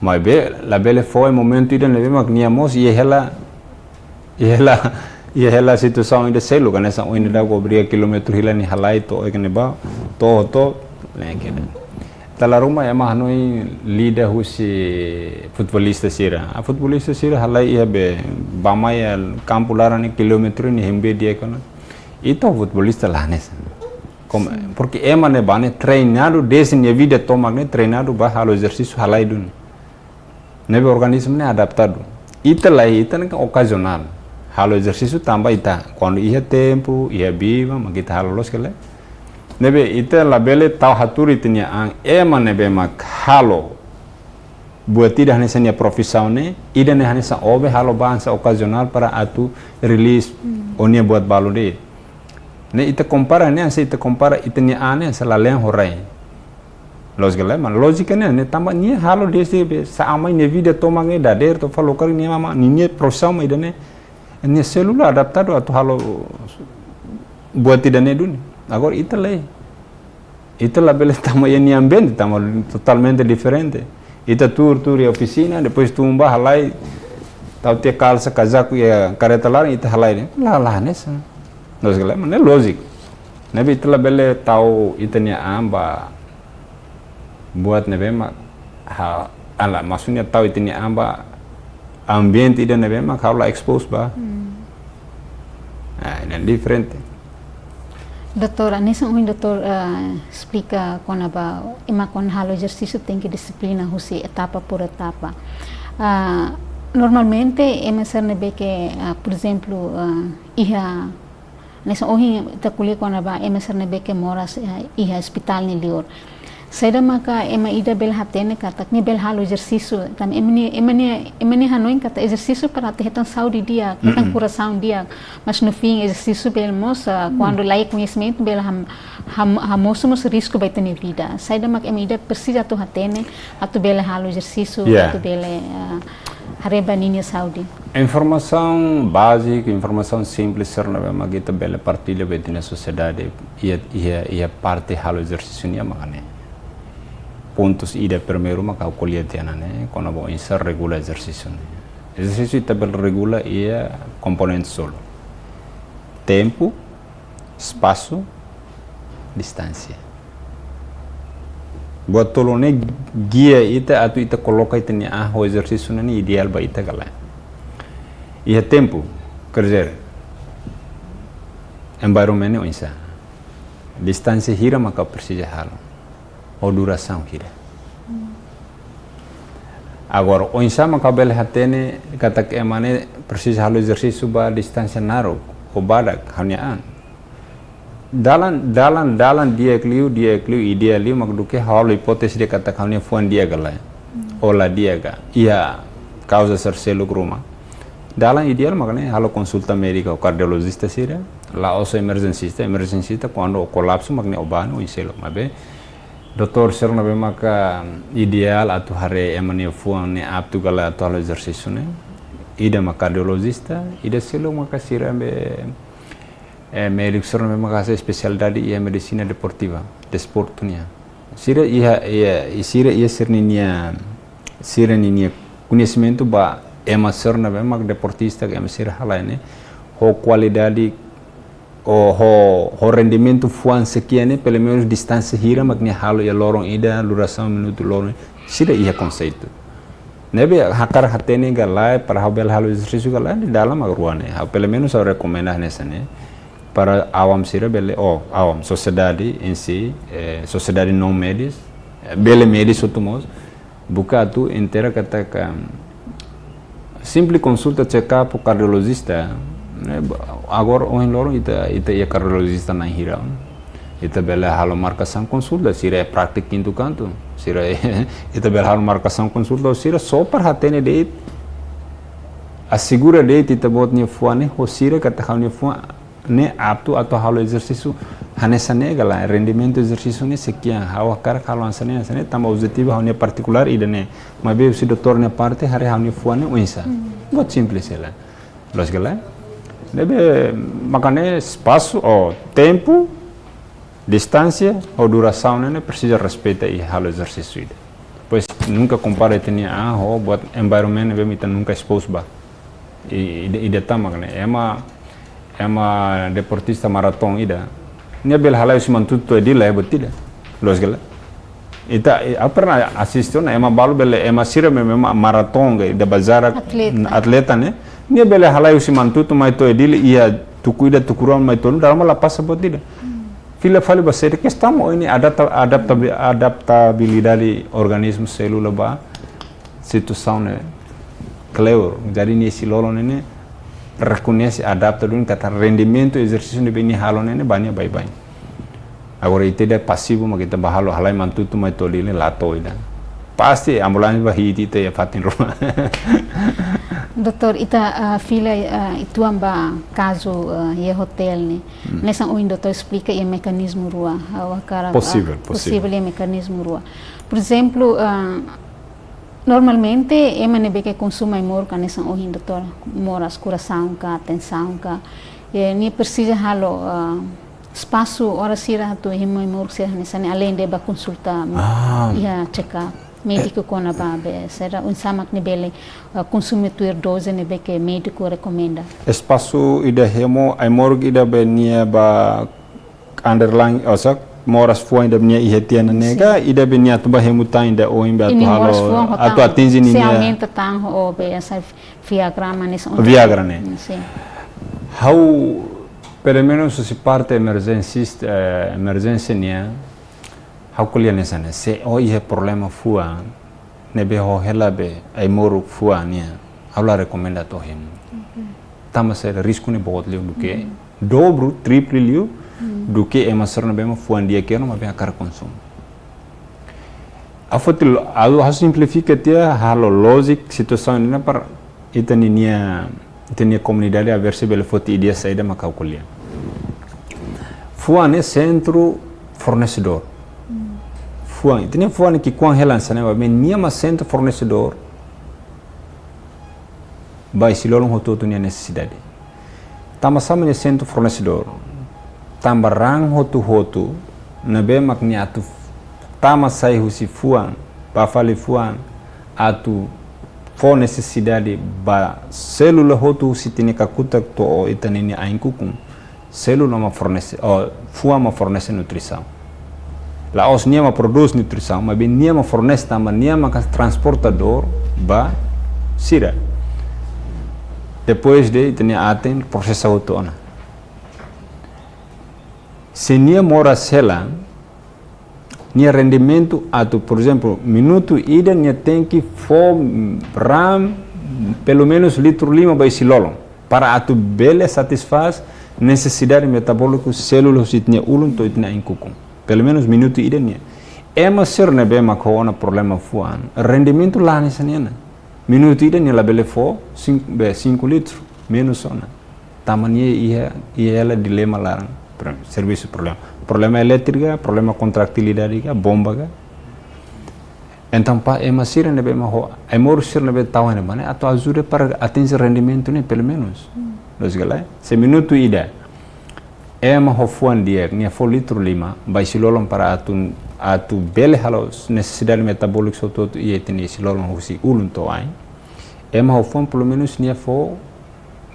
mas be la bele foi momento ida leve magniamos e ela situação ida selo kan essa unha da go bria kilometro hila ni halai to ekne ba to lengke tala ruma ya mahnoi leader husi futebolista sira a futebolista sira halai ia be bama ya campo larani kilometro ni hembe dia kan itu futebolista lanes porque emane bane treinado desde minha vida tomagne treinado ba halo exercício halai dun nebe organismo ne adaptado ita kan ocasional halo exercício tambah ita quando ia tempo ia viva magita halo los kele nebe ita la bele tau haturi tinya ang emane be mak halo buat tidak hanya senia profisione ida ne hanya sa obe halo bansa ocasional para atu release onia buat balo de ne ita compara ne anse ita compara itanya ane sala len horai los gala man logika ne tamba ni halo desi be sa amai ne vida tomange dader to falo kari ni mama ni profissão ida ne célula adaptado atu halo buat tidak ne dun agora ita la bele tamba ni ambiente tamba totalmente diferente ita tur e oficina depois tumba halai tau te calça casaco e careta lá ita halai la nessa nós galera mas é lógico nabi itulah bele tahu itanya amba buat nabe mak ala maksudnya tahu itanya amba ambiente ida nabe mak kalau expose ba ini diferente doutor nessa doutor explica com aba ima com halo exercício tem que disciplina husi etapa por etapa normalmente MSR nabe que por exemplo iha nessa hoje ta kuliah ko na ba MSR na beke moras iha hospital ni lior seda maka ema ida bel hatene kata ni bel halo exercício tam emani hanoin kata exercício para te hetan saúde dia kan coração dia mas no fim exercício bel moça quando lai conhecimento bel mos risco vai ter vida seda maka ema ida precisa tu hatene atu bel halo exercício atu bel hareba niña saúde. Informação básica, informação simples, serna bema kita bela partilha beti na sociedade ia parte halo exercício nia makane. Pontos ida primeiro maka kuliah tiana ne, kono bo insar regula exercício. Exercício ita bel regula ia componente solo. Tempo, espaço, distância. Buat tolone guia ita atu ita coloca ita ni o exercício nani ideal ba ita kala ia tempo kerja environment o insa distância hira maka precisa halo o duração hira agora o insa maka bel hatene kata ke emane precisa halo exercício ba distância naro o badak hanya dalan dia kliu ideali magduke halo hipótese dia kata kaunya fuan dia galai ola dia ga ia causa serselo rumah dalan ideal makanya halo konsulta médica o cardiologista sira la oso emergencista quando o colapso makne obano inselo mabe doktor serna be maka ideal atu hare emane fuan ne aptu gala atu halo exercício ne ida ma cardiologista ida selo maka sira be médico serna memang kasih spesialidade ia medicina deportiva desportunya sira ia serninya conhecimento ba ema serna memang deportista que ema sira halaine ho qualidade o rendimento fuan sekian pelo menos distância hira magni halo ya lorong ida duração minuto lorong sira ia conceito nebe hakar hatene galai para habel halo exercício galai di dalam agruane pelo menos eu recomendo nessa né para awam sira bele awam sociedade em si sociedade não médias bele médias otomos buka tu inteira kata simples consulta check-up cardiologista agora o loro ita ia cardiologista na hira ita bela halo marcação consulta sira é prática quinto canto sira ita bela halo marcação consulta sira só para hatene date assegura date ita bot ni fuane ho sira kata halo fuane ne apto atau halo exercício hanesane gala rendimento exercício ne sekian hawa kar halo ansane tama objetivo halo particular ida ne mabe si doutor ne parte hari halo fuane uinsa muito simples ela los gala deve makanya espaço ou tempo distância ou duração né precisa respeitar e halo exercício pois nunca compara tinha buat environment bem então nunca expose ba e data makanya ema deportista maraton ida nia bel halai siman tutu edila betida los gala ita pernah assistiu na ema balu bel ema sira memang maraton da bazara atleta né nia bele halai siman tutu mai to edila ia tukuida tukuran mai to dalam la passa betida fila fali basere que estamos ini adaptabilidade organismo selula ba situação né claro jadi ni silolo né reconhece adapta dun kata rendimento exercício de beni halo né banyak bye agora ite de passivo mas kita bahalo halai mantutu mai to lile lato ida pasti ambulans bahiti te fatin rumah Doutor, ita fila itu amba caso e hotel ne. Nessa o doutor explica o mecanismo rua, possível o mecanismo rua. Por exemplo, normalmente nebe que consuma imor kan nessa o doutor mora coração ka atenção ka ni precisa halo espaço ora sira to imor sira nessa além de ba consulta ia check-up médico com a babe será samak nibele consumir dose nebe que médico recomenda espaço ida hemo ai morg ida benia ba underlying osak moras fuan da minha ihetiana nega ida benia tu ba hemo ta inda o imba tu halo atu atingi ni se aumenta tan o be essa Viagra nesse Viagra né sim how pelo menos se parte emergência nia how kulia nessa né se o ihe problema fua nebe ho hela be ai moru fua nia how la recomenda to him tama se risco ne bot liu do que dobro triple liu do que emasor na bema fuan dia que não ma bem a consumo a fotil a simplifica tia halo logic situação ina par itania comunidade a ver se bele foto ideia saída ma calculia fuan é centro fornecedor fuan tinha fuan que com relança né mas nenhuma centro fornecedor vai se lolo hoto tinha necessidade tama sama ne centro fornecedor tamba rang hoto na be maknya tu tama sai husi fuan ba fale fuan atu for necessidade ba célula hoto si tinha kakuta to itanini ainkukum célula ma fornece fuan ma fornece nutrição la os niama produz nutrição mas bem niama fornece tamba niama transportador ba sira depois de tinha aten processa autona se nia mora sela nia rendimento atu por exemplo minuto ida nia tem que for ram pelo menos litro lima by silolo para atu bele satisfaz necessidade metabólica células itnia ulun to itnia inkukum pelo menos minuto ida nia ema ser ne be makona problema fuan rendimento lá nessa nia minuto ida nia la bele for 5 litros menos ona tamania ia ela dilema larang serviço problema elétrica problema contractilidade bomba então pa emasira ne be ma ai mor sir ne be tawane mane atau ajuda para atingir rendimento ne pelo menos los galai se minuto ida ema hofuan dia ne fo litro lima vai silolon para atu bele halos necessidade metabólica so todo e etni silolon husi ulun to ai ema hofuan pelo menos ne fo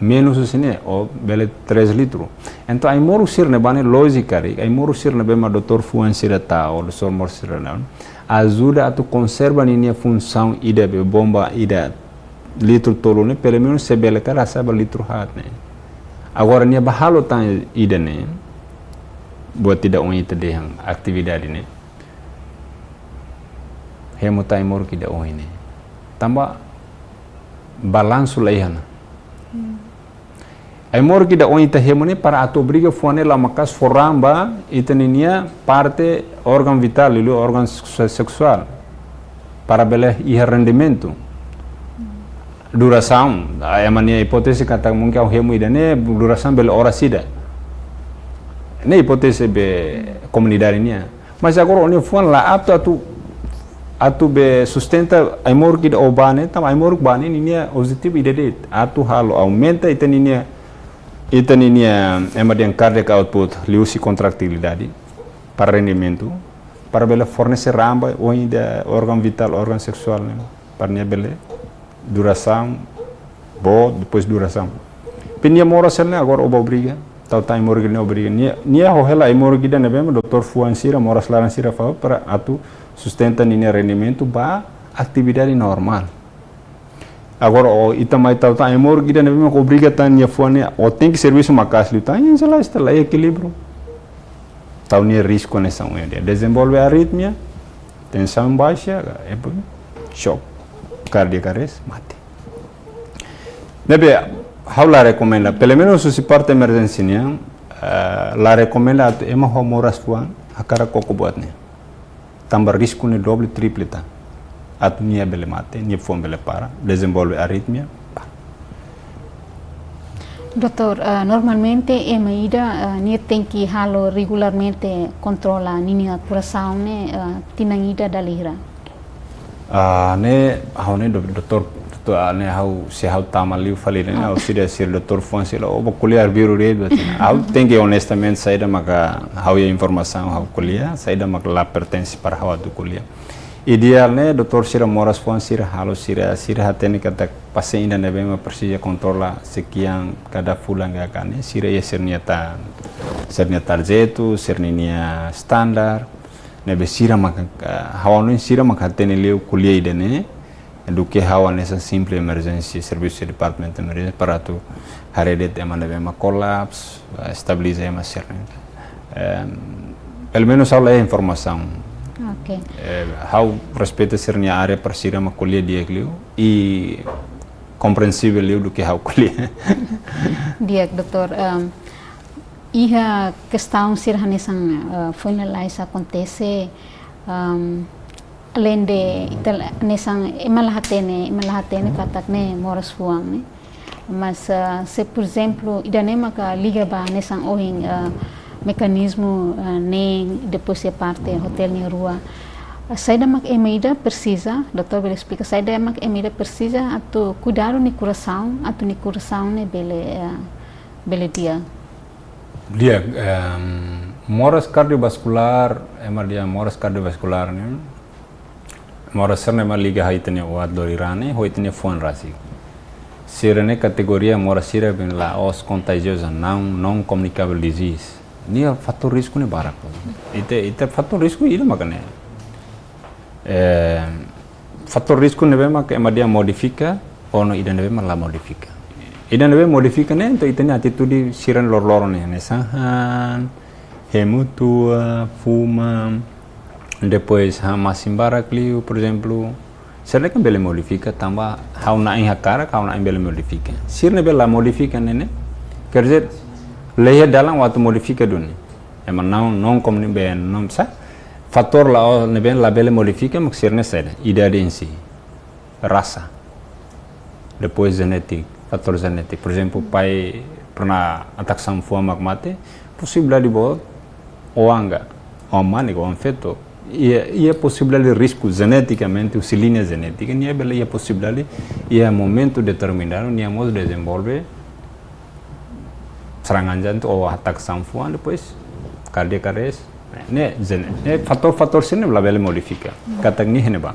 menos assim ou bele 3 litros. Então aí moro sir ne bane lógica ri, aí moro sir ne bema doutor fuan sirata ou doutor mor sirana. Ajuda a tu conserva a função ida be bomba ida litro tolo ne pelo menos se bele cara sabe litro hat ne. Agora nia bahalo tan ida ne buat tidak oi tedehang atividade ne. Hemutai moro kida oi ne. Tambah balanço leihana. Ai moro que da onde hemone para a obriga fone lá macas foramba itenia parte órgão vital e órgão sexual para bele e rendimento duração a mania hipótese kata mungkin au hemu idane duração bele hora sida ne hipótese be comunidade nia mas agora onde fone lá apto atu be sustenta ai moro que da obane tam ai moro bane nia objetivo ide atu halo aumenta itenia emergem cardiac output, liusi contractilidade para rendimento, para bela fornecer ramba ou ainda órgão vital, órgão sexual, né? Para nia bela duração, boa depois duração. Penia mora sel agora oba obriga, tau tai mora gine obriga. Nia hohela ai mora gida nebe Dr. Fuan Sira mora selaran sira fa para atu sustenta nia rendimento ba atividade normal. Agora o itamai tau tá emor gida nebe mak obriga tan ya fone o tem que serviço macas lu tan já lá está lá equilíbrio tau nia risco nessa unha desenvolve arritmia tensão baixa shock cardíaco arrest mate nebe how la recomenda pelo menos se parte emergência nia la recomenda ema homoras fuan akara koko buat ne tambah risco ne doble triple tan at nia bele mate, nia fome bele para, desenvolve arritmia. Doutor, normalmente ema ida nia tem que halo regularmente controla nia coração ne tinang ida dalira. Ne haune doutor ne hau se hau tamaliu falire ne hau sida sir doutor Fonse la oba kuliah biru red hau tem que honestamente saída maka hau ya informação hau kuliah saída maka la pertence para hau do kuliah. Idealnya Dr. Sira Moras Fuan Sira halo Sira hateni kata pasien dan nebe persija kontrola sekian kada fulan gakane Sira ya sernia tarjetu sernia standar nebe Sira maka hawan Sira maka hateni leu kuliah idene duke hawan nessa simple emergency serviço department emergency para tu haredet ema nebe ma collapse estabiliza ema sernia pelo menos aula informação. Okay. How respeita sernia área para ser uma colher dia clio e compreensível liu do que how colher. Dia doutor, iha questão ser hanesang foi na lá isso acontece além de nesang imalahatene katak ne moras fuang ne mas se por exemplo idanema ka liga ba nesang oing mecanismo nem depois se parte hotel ni rua saída mak emida precisa doutor ele explica saída mak emida precisa atu cuidado ni coração ne bele dia moras cardiovascular dia moras cardiovascular ne moras serna ma liga haitene wat dorirane hoitene fon rasi serene categoria moras sira ben la os contagiosa não communicable disease nia fator risco ne barak ite fator risco ida makane fator risco ne bema ke dia modifica ono ida ne bema la modifica ida ne bema modifica ne to ite ne atitude siran lor ne sahan hemutua fuma depois masimbara clio por exemplo será que bele modifica tamba hauna in hakara hauna in bele modifica sirne bela modifica ne quer dizer leia dalam waktu modifica duni emang não como bem não sa fator lá ne bem la bele modifica maksirne seda idade em si raça depois genetik fator genetik por exemplo pai pernah ataksam fuam mate possibilidade bo oanga omani com feto e possibilidade de risco geneticamente o linha genética e bela e possibilidade e momento determinado e modo de desenvolver serangan jantung ou ataque sanfuan depois cardiac arrest ne fator sini bela modifica kata ni hene bang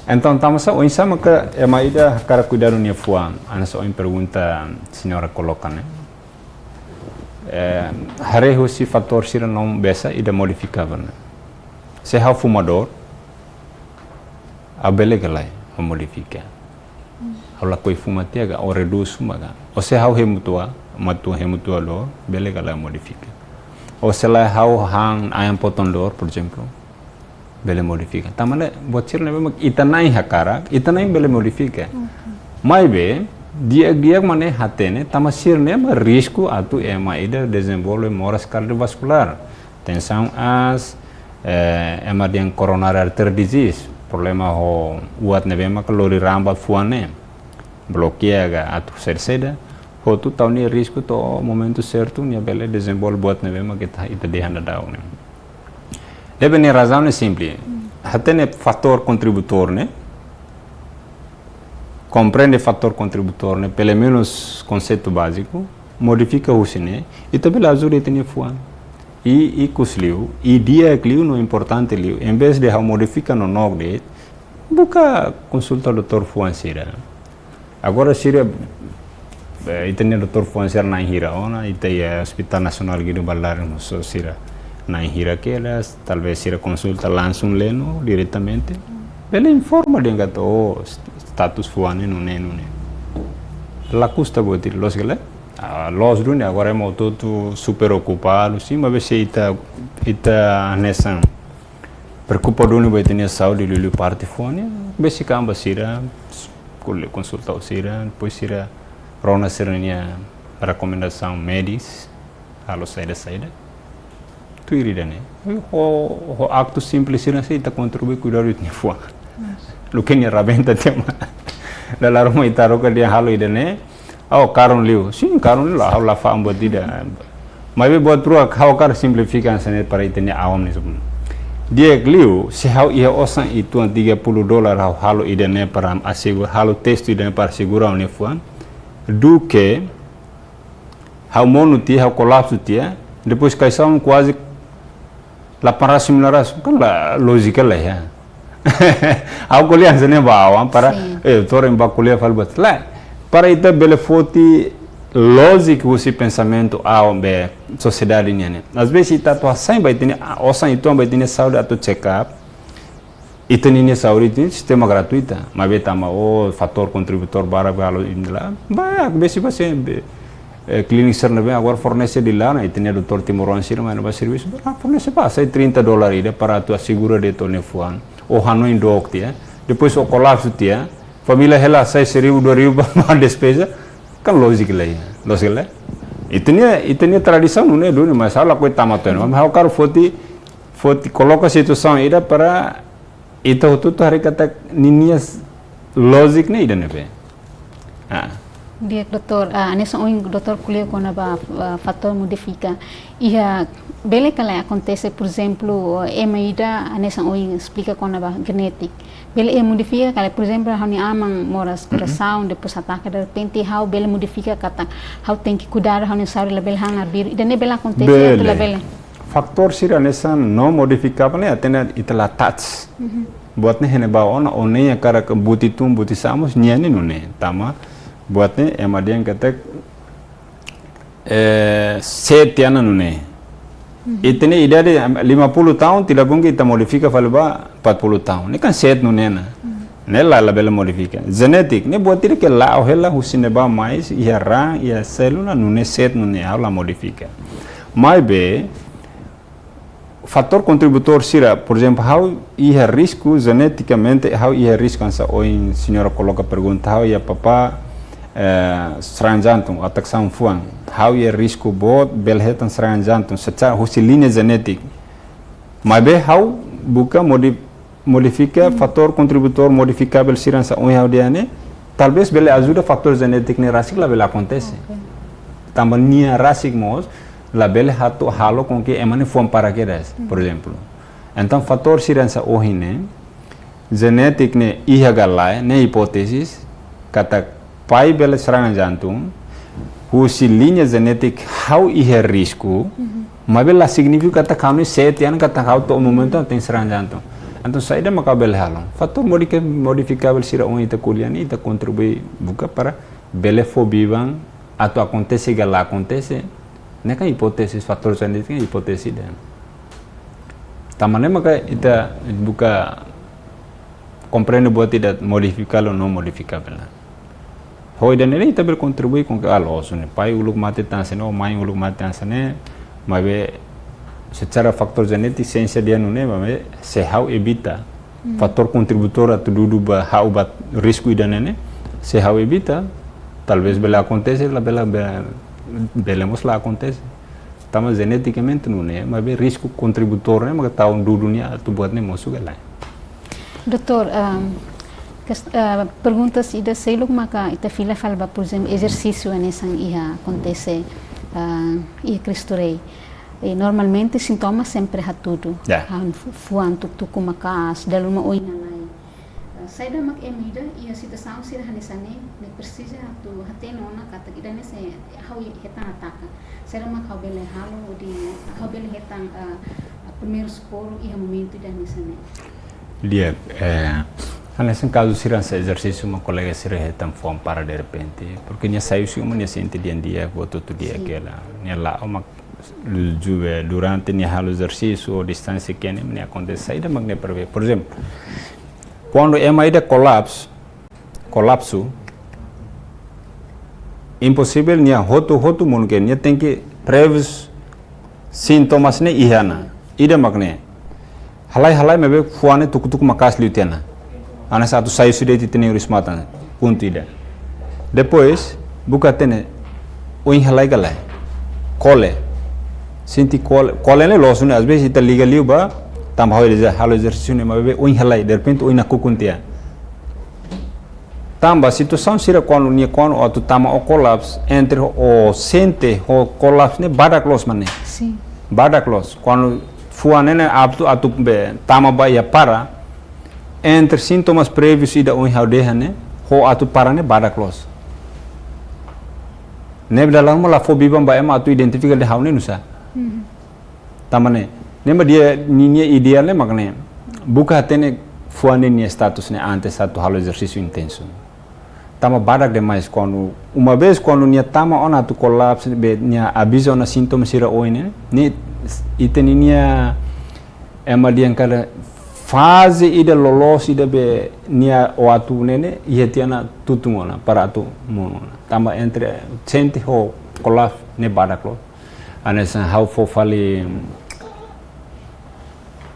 Então, estamos a insama que é uma ida cara cuidar do fuan. Ana só em pergunta senhora coloca, né? Hari husi fator sira não besa ida modificável, né? Se há fumador, a belega lá modifica. Aula coi fuma tiaga ou reduz fumaga. Ou se há remutua lor, belega lá modifica. Ou se lá há hang ayam potong lor, por exemplo, bele modifica. Tamale bocir nebe itanai hakara, itanai bele modifica. Mai be dia mane hatene tamasir ne risco atu ema ida desenvolve moras cardiovascular, tensão as ema diang coronary artery disease, problema ho uat nebe ma kalori ramba fuane, bloqueia atu cerseda, ho tu tau ni risco to momento certo ni bele desenvolve buat nebe ma kita ita dehanda dau ne. Deve ne razão é simples. Hatene fator contributor, né? Compreende fator contributor, né? Pelo menos conceito básico, modifica o sine e também ajuda a ter fuan. E cusliu, e dia clio no importante liu, em vez de modificar no nogde, busca consulta o doutor fuan sira. Agora sira e tem doutor fuan sira na hira ona, e tem Hospital Nacional Guido Baldar no so sira. Na hira que elas talvez se consulta lança leno diretamente ele informa de gato status fuane no ne la custa botir los gele los dune agora é todo super ocupado sim mas se ita nessa preocupa dune vai ter saúde de parte fuane besi camba sira consulta sira depois sira rona serenia recomendação médicos a los saída tu irida né o acto simples sira se ita contribui cuidar do fuan lo que ni rabenta tema da la roma itaro que dia halo ida né caron liu sim caron liu la fa ambodida mas be buat pro how car simplifican sene para itene awam ni sebelum dia liu se how ia osan itu $30 halo ida né para asegurar halo test ida para segurar o fuan do que how monuti how colapso tia depois caisão quase la para similar kan la lógica lah ya. Aku kuliah sana bawa para torem ba kuliah falbat lá para ita bele foti lógico esse pensamento ao be sociedade niane. Às vezes ita to sai vai ter osan itu vai ter saúde ato check up. Ita ninya saúde tem sistema gratuita, mas be tama o fator contributor bara galo indla. Ba besi basi clínica serve agora fornece de lá, né? Tem doutor Timoron sira, mas não vai serviço. Fornece passa $30 ida para tu assegura de tone fuan. O Hanoi dok tia, depois o colapso tia, família ela sai $1,000, $2,000 despesa, kan lógica lá, lógica lá. E tinha tradição não é duro, mas ela coi tamatando, mas o cara foti coloca a situação ida para itu tudo hari kata ninhas lógica nem ida nebe. Dia doktor, nessa doutor kuliah com a fator modifica e bele que acontece, por exemplo, emaida nessa explica com a genética. Bele modifica, que por exemplo, a amang moras coração, depois ataca de repente, how bele modifica kata, how tem que cuidar, how necessário label hangar bir, e daí bele acontece itu label. Faktor sira nessa não modificável, né? Até itala touch. Buatnya hene bawa ona oneya cara butitum butisamos niani nune, tama. Buatnya ema dia kata set yana nune. Itene ida de 50 tahun tidak mungkin kita modifika falba 40 tahun. Ini kan set nune na. Nela la bela modifika. Genetik ne buatnya ke la ohela husine ba mais ia rang ia selula nune set nune la modifika. Mai be fator contributor sira, por exemplo, how ia risco geneticamente, how ia risco ansa oin senhora coloca pergunta how ia papa serangan jantung atak sang fuang, how ia risco bot belhetan serangan jantung secara husi linha genetik. Mas be how buka modifica fator contributor modificável sira ansa oin how dia ne, talvez bele ajuda fator genetik ne rasik la bele acontece. Tambah nia rasik mos la bele hatu halo com que emane fuam paraquedas, por exemplo. Então fator sirança ohine genetik ne iha galai ne hipótesis kata pai bele serangan jantung husi linha genetik how iha risco mas bela significa kata kami setian kata how to momento tem serangan jantung. Então saída macabel halon. Fator modificável sira ita kulian ita contribui buka para belefobibang atau acontece gala acontece. Neka hipótese fator sendiri hipótese dan. Tamane maka ita buka compreende buat tidak modificável ou não modificável. Hoi dan ini ita berkontribui com que aloso ne pai uluk mati tansene ou mãe uluk mati tansene, mas secara faktor genetik ciência dia nune mas se hau evita fator contributor atau dudu ba hau bat risco idanene se hau evita talvez bela acontece la belemos lá acontece. Tama geneticamente nune mas risco contributor ne mas tahu dudunya tu buat ne masuk lá. Doutor, perguntas ida sei logo maka ita fila falba por exemplo exercício nessa ia acontece ia cristurei. E normalmente sintomas sempre há tudo. Fuan tuk makas dalam uma oina lai. Saya dah mak emida ia situação sira hanesane ne precisa tu hateno na kata ida ne se hau hetang ataka. Saya mak hau bele halo di hau bele hetang primeiro socorro ia momento ida nesane. Dia nesse caso se esse exercício uma colega se hetang fome para de repente porque nia saiu se uma nia sente dia botou todo dia aquela nia lá uma durante nia halo exercício ou distância que nia acontece saída magne preve. Por exemplo, quando é uma ida colapso impossível nia hotu mun que nia tem que previs sintomas ne ihana ida magne halai mebe fuane tuk makas liutena ana satu saiu sudah ditene urismatan ponto ida depois buka tene oin halai galai cole sinti cole ne losune às vezes ita liga liuba tam halo exercício ne mebe oin halai de repente oin nakukuntia tamba situação sira quando o tu tama o colapso entre o sente o colapso ne badaklos mane sim badaklos quando fuanene atu be tama ba ya para entre sintomas prévios ida oin haudehane ho atu parane badaklos ne dalam la fobibam ba ema atu identifica de haune nusa tamane nema dia ninya idealnya makne buka tene fuane ni status ne antes satu halo exercício intenso tama badak demais quando uma vez quando nia tama ona tu colapso be nia aviso na sintomas sira oine ni iteninia ema dia kada fase ida lolos ida be nia o atu nene ietiana tutungona para atu monona tama entre sente ho colapso ne badaklo anesa how for fali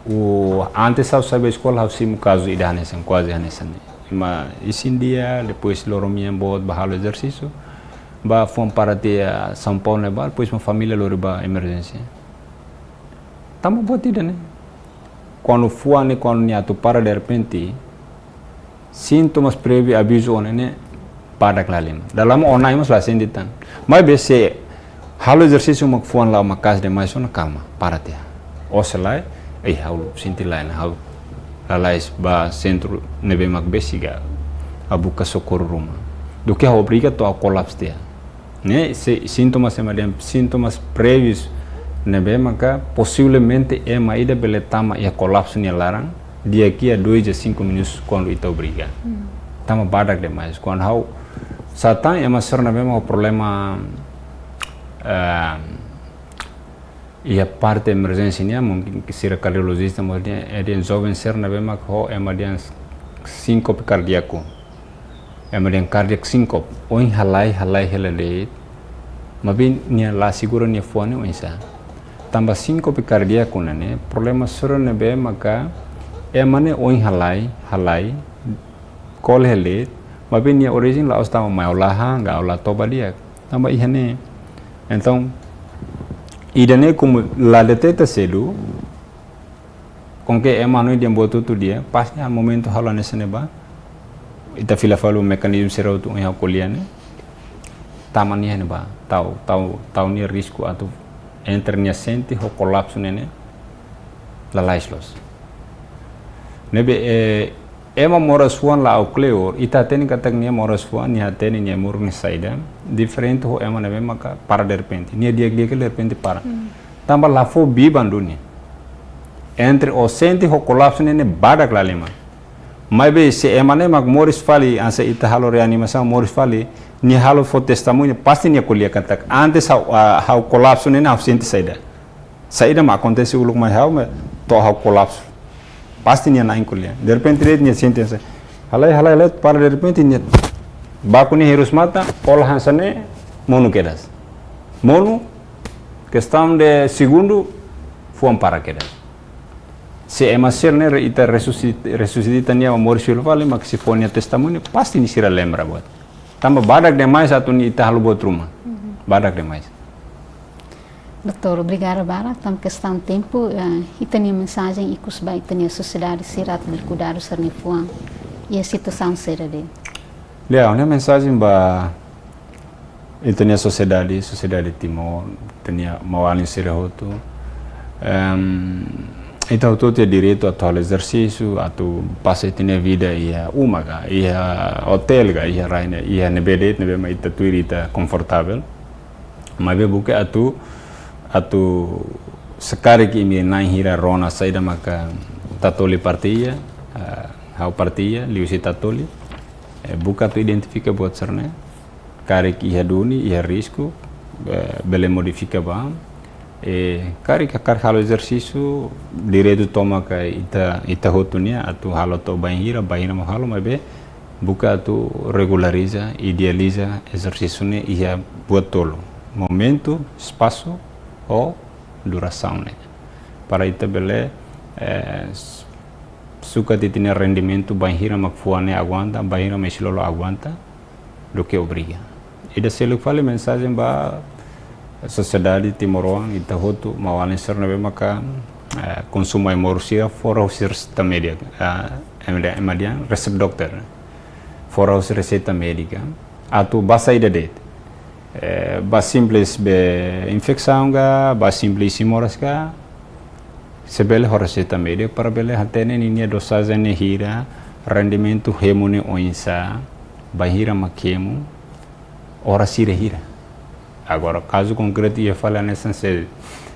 o antes ao saber escola how sim caso ida anesa quase anesa ma isin dia depois loromia bot bahalo exercício ba fom para ter São Paulo ne ba depois uma família loriba emergência tamo botida né quando fuane quando nia tu para de repente sintomas prévios aviso né para clalim dalam online mas lá senditan mas bese halo exercício uma fuan lá uma casa de mais uma calma para ter ou se lá hau sinti lain hau lalais ba centro nebe mak besiga abuka socorro rumah do que obriga to a colapso dia né sintomas sintomas prévios nebe maka possivelmente é uma ida beletama e colapso ni larang dia aqui a 2 a 5 minutos quando ita obriga tama badak demais quando hau satan é uma serna mesmo problema e a parte emergência nia mungkin kisira cardiologista mungkin é de jovem serna mesmo ho é uma de síncope cardíaco é uma de cardiac síncope oin halai helale mabin nia la segura nia fone oinsa tambah síncope cardíaco né problema soro nebe maka é mane oin halai colhele mabin nia origem la ostama maulaha ga ola toba dia tambah ihane então idane como la deteta cedo com que é mano de boto tu dia pasti a momento halo nesse neba ita fila falu mecanismo serau tu yang koliane tamania neba tau ni risco atau internya sente ho colapso nene la laislos nebe ema moras fuan la aucleor ita teni katak nia moras fuan nia teni nia murni saida diferente ho ema nebe maka para de repente nia dia de repente para tambah la fobia bandunya entre o sente o colapso nene badak la lema mas be se emane mag Morris fali ansa ita halo reanimação Morris fali ni halo fo testemunho pasti ni colher cantac antes how colapso nene ao sente saída mas acontece o lugar mais how to how colapso pasti ni na colher de repente ele ni sente halai para de repente ni baku ni harus mata ol hansane monu kedas monu questão de segundo fuam para kedas se emasir ne ita resuscita ni a Morris fali mas se for ni testemunho pasti ni sira lembra buat tambah badak demais atau ni ita halu buat rumah badak demais. Doutor, obrigada bara. Tam questão tempo e tem mensagem e cus vai ter a sociedade sirat bil cuidado ser ni fuang e a situação ser de. Lea, uma mensagem ba e tem a sociedade Timor, tem a mawalin ser hoto. Então tu tem direito a tal exercício, a tu passar tua vida ia umaga, ia hotel ga, ia raina, ia nebedet, nebe mais tu irita confortável. Mas be buke a tu sekarang ini naik hira rona saida maka tatoli partia, hau partia, liusi tatoli, buka tu identifica buat cerne, karek ia duni, ia risco, bele modifica bam. Kari kakar halo exercício direito toma ka ita hotunia atu halo to bahira mo halo mabe buka atu regulariza idealiza exercício ne ia buat tolo momento espaço ou duração ne para ita bele suka titina rendimento bahira makfuane aguanta bahira mesilolo aguanta do que obriga ida selo fale mensagem ba sociedade timoroan ita hotu mawalin ser nabe maka konsumo emosia for usir sta media emadian resep dokter for usir reseta médica atu basa ida det ba simples be infecção ga ba simples imoras ga sebele reseta médica para bele hatene ninia dosagem ne hira rendimento hemune oinsa bahira makemu ora sire hira. Agora, caso concreto, ia falar nessa sede.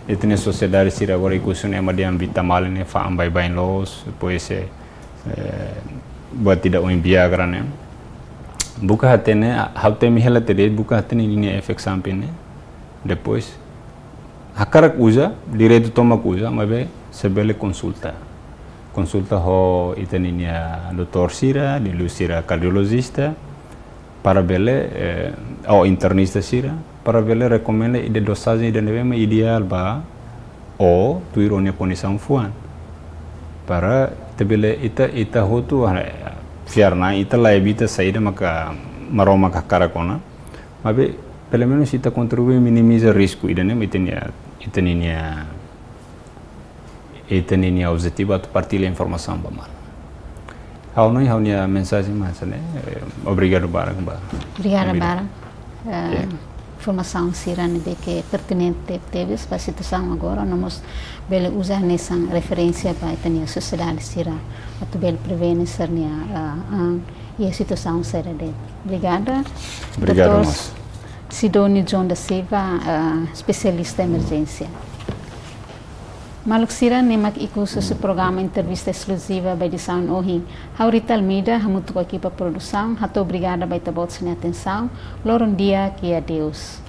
E tem sociedade se agora ikusun emadian vitamal ne fa ambai bain los, depois buat tidak biagra ne. Buka hatene, haute mihela tere buka hatene ini efek sampai ne. Depois hakarak usa, direito toma usa, mas sebele consulta. Consulta ho itaninya doutor sira, dilu sira cardiologista, para bele ou internista sira. Para bele recomenda ide dosagem ide nevema ideal ba ou tu ironia condição fuan para tebele ita hotu fiarna ita laibita saída maka maroma karakona mabe pelo menos ita contribui minimiza risco ide nem itania objetivo atu partilha informação ba mal hau noi hau nia mensagem mas né obrigado barang ba obrigada barang informação sirane de que é pertinente teve para a situação agora nós bele usar nessa referência para a sociedade sira para bele prevenir sernia e a situação será de obrigada Dr. Sidoni John da Silva especialista em emergência Maluk sira nemak ikusu se programa entrevista exclusiva by edição Ohin. Haurita Almeida, hamutu aqui para produção. Hato obrigada by tabot sem atenção. Loron dia que adeus.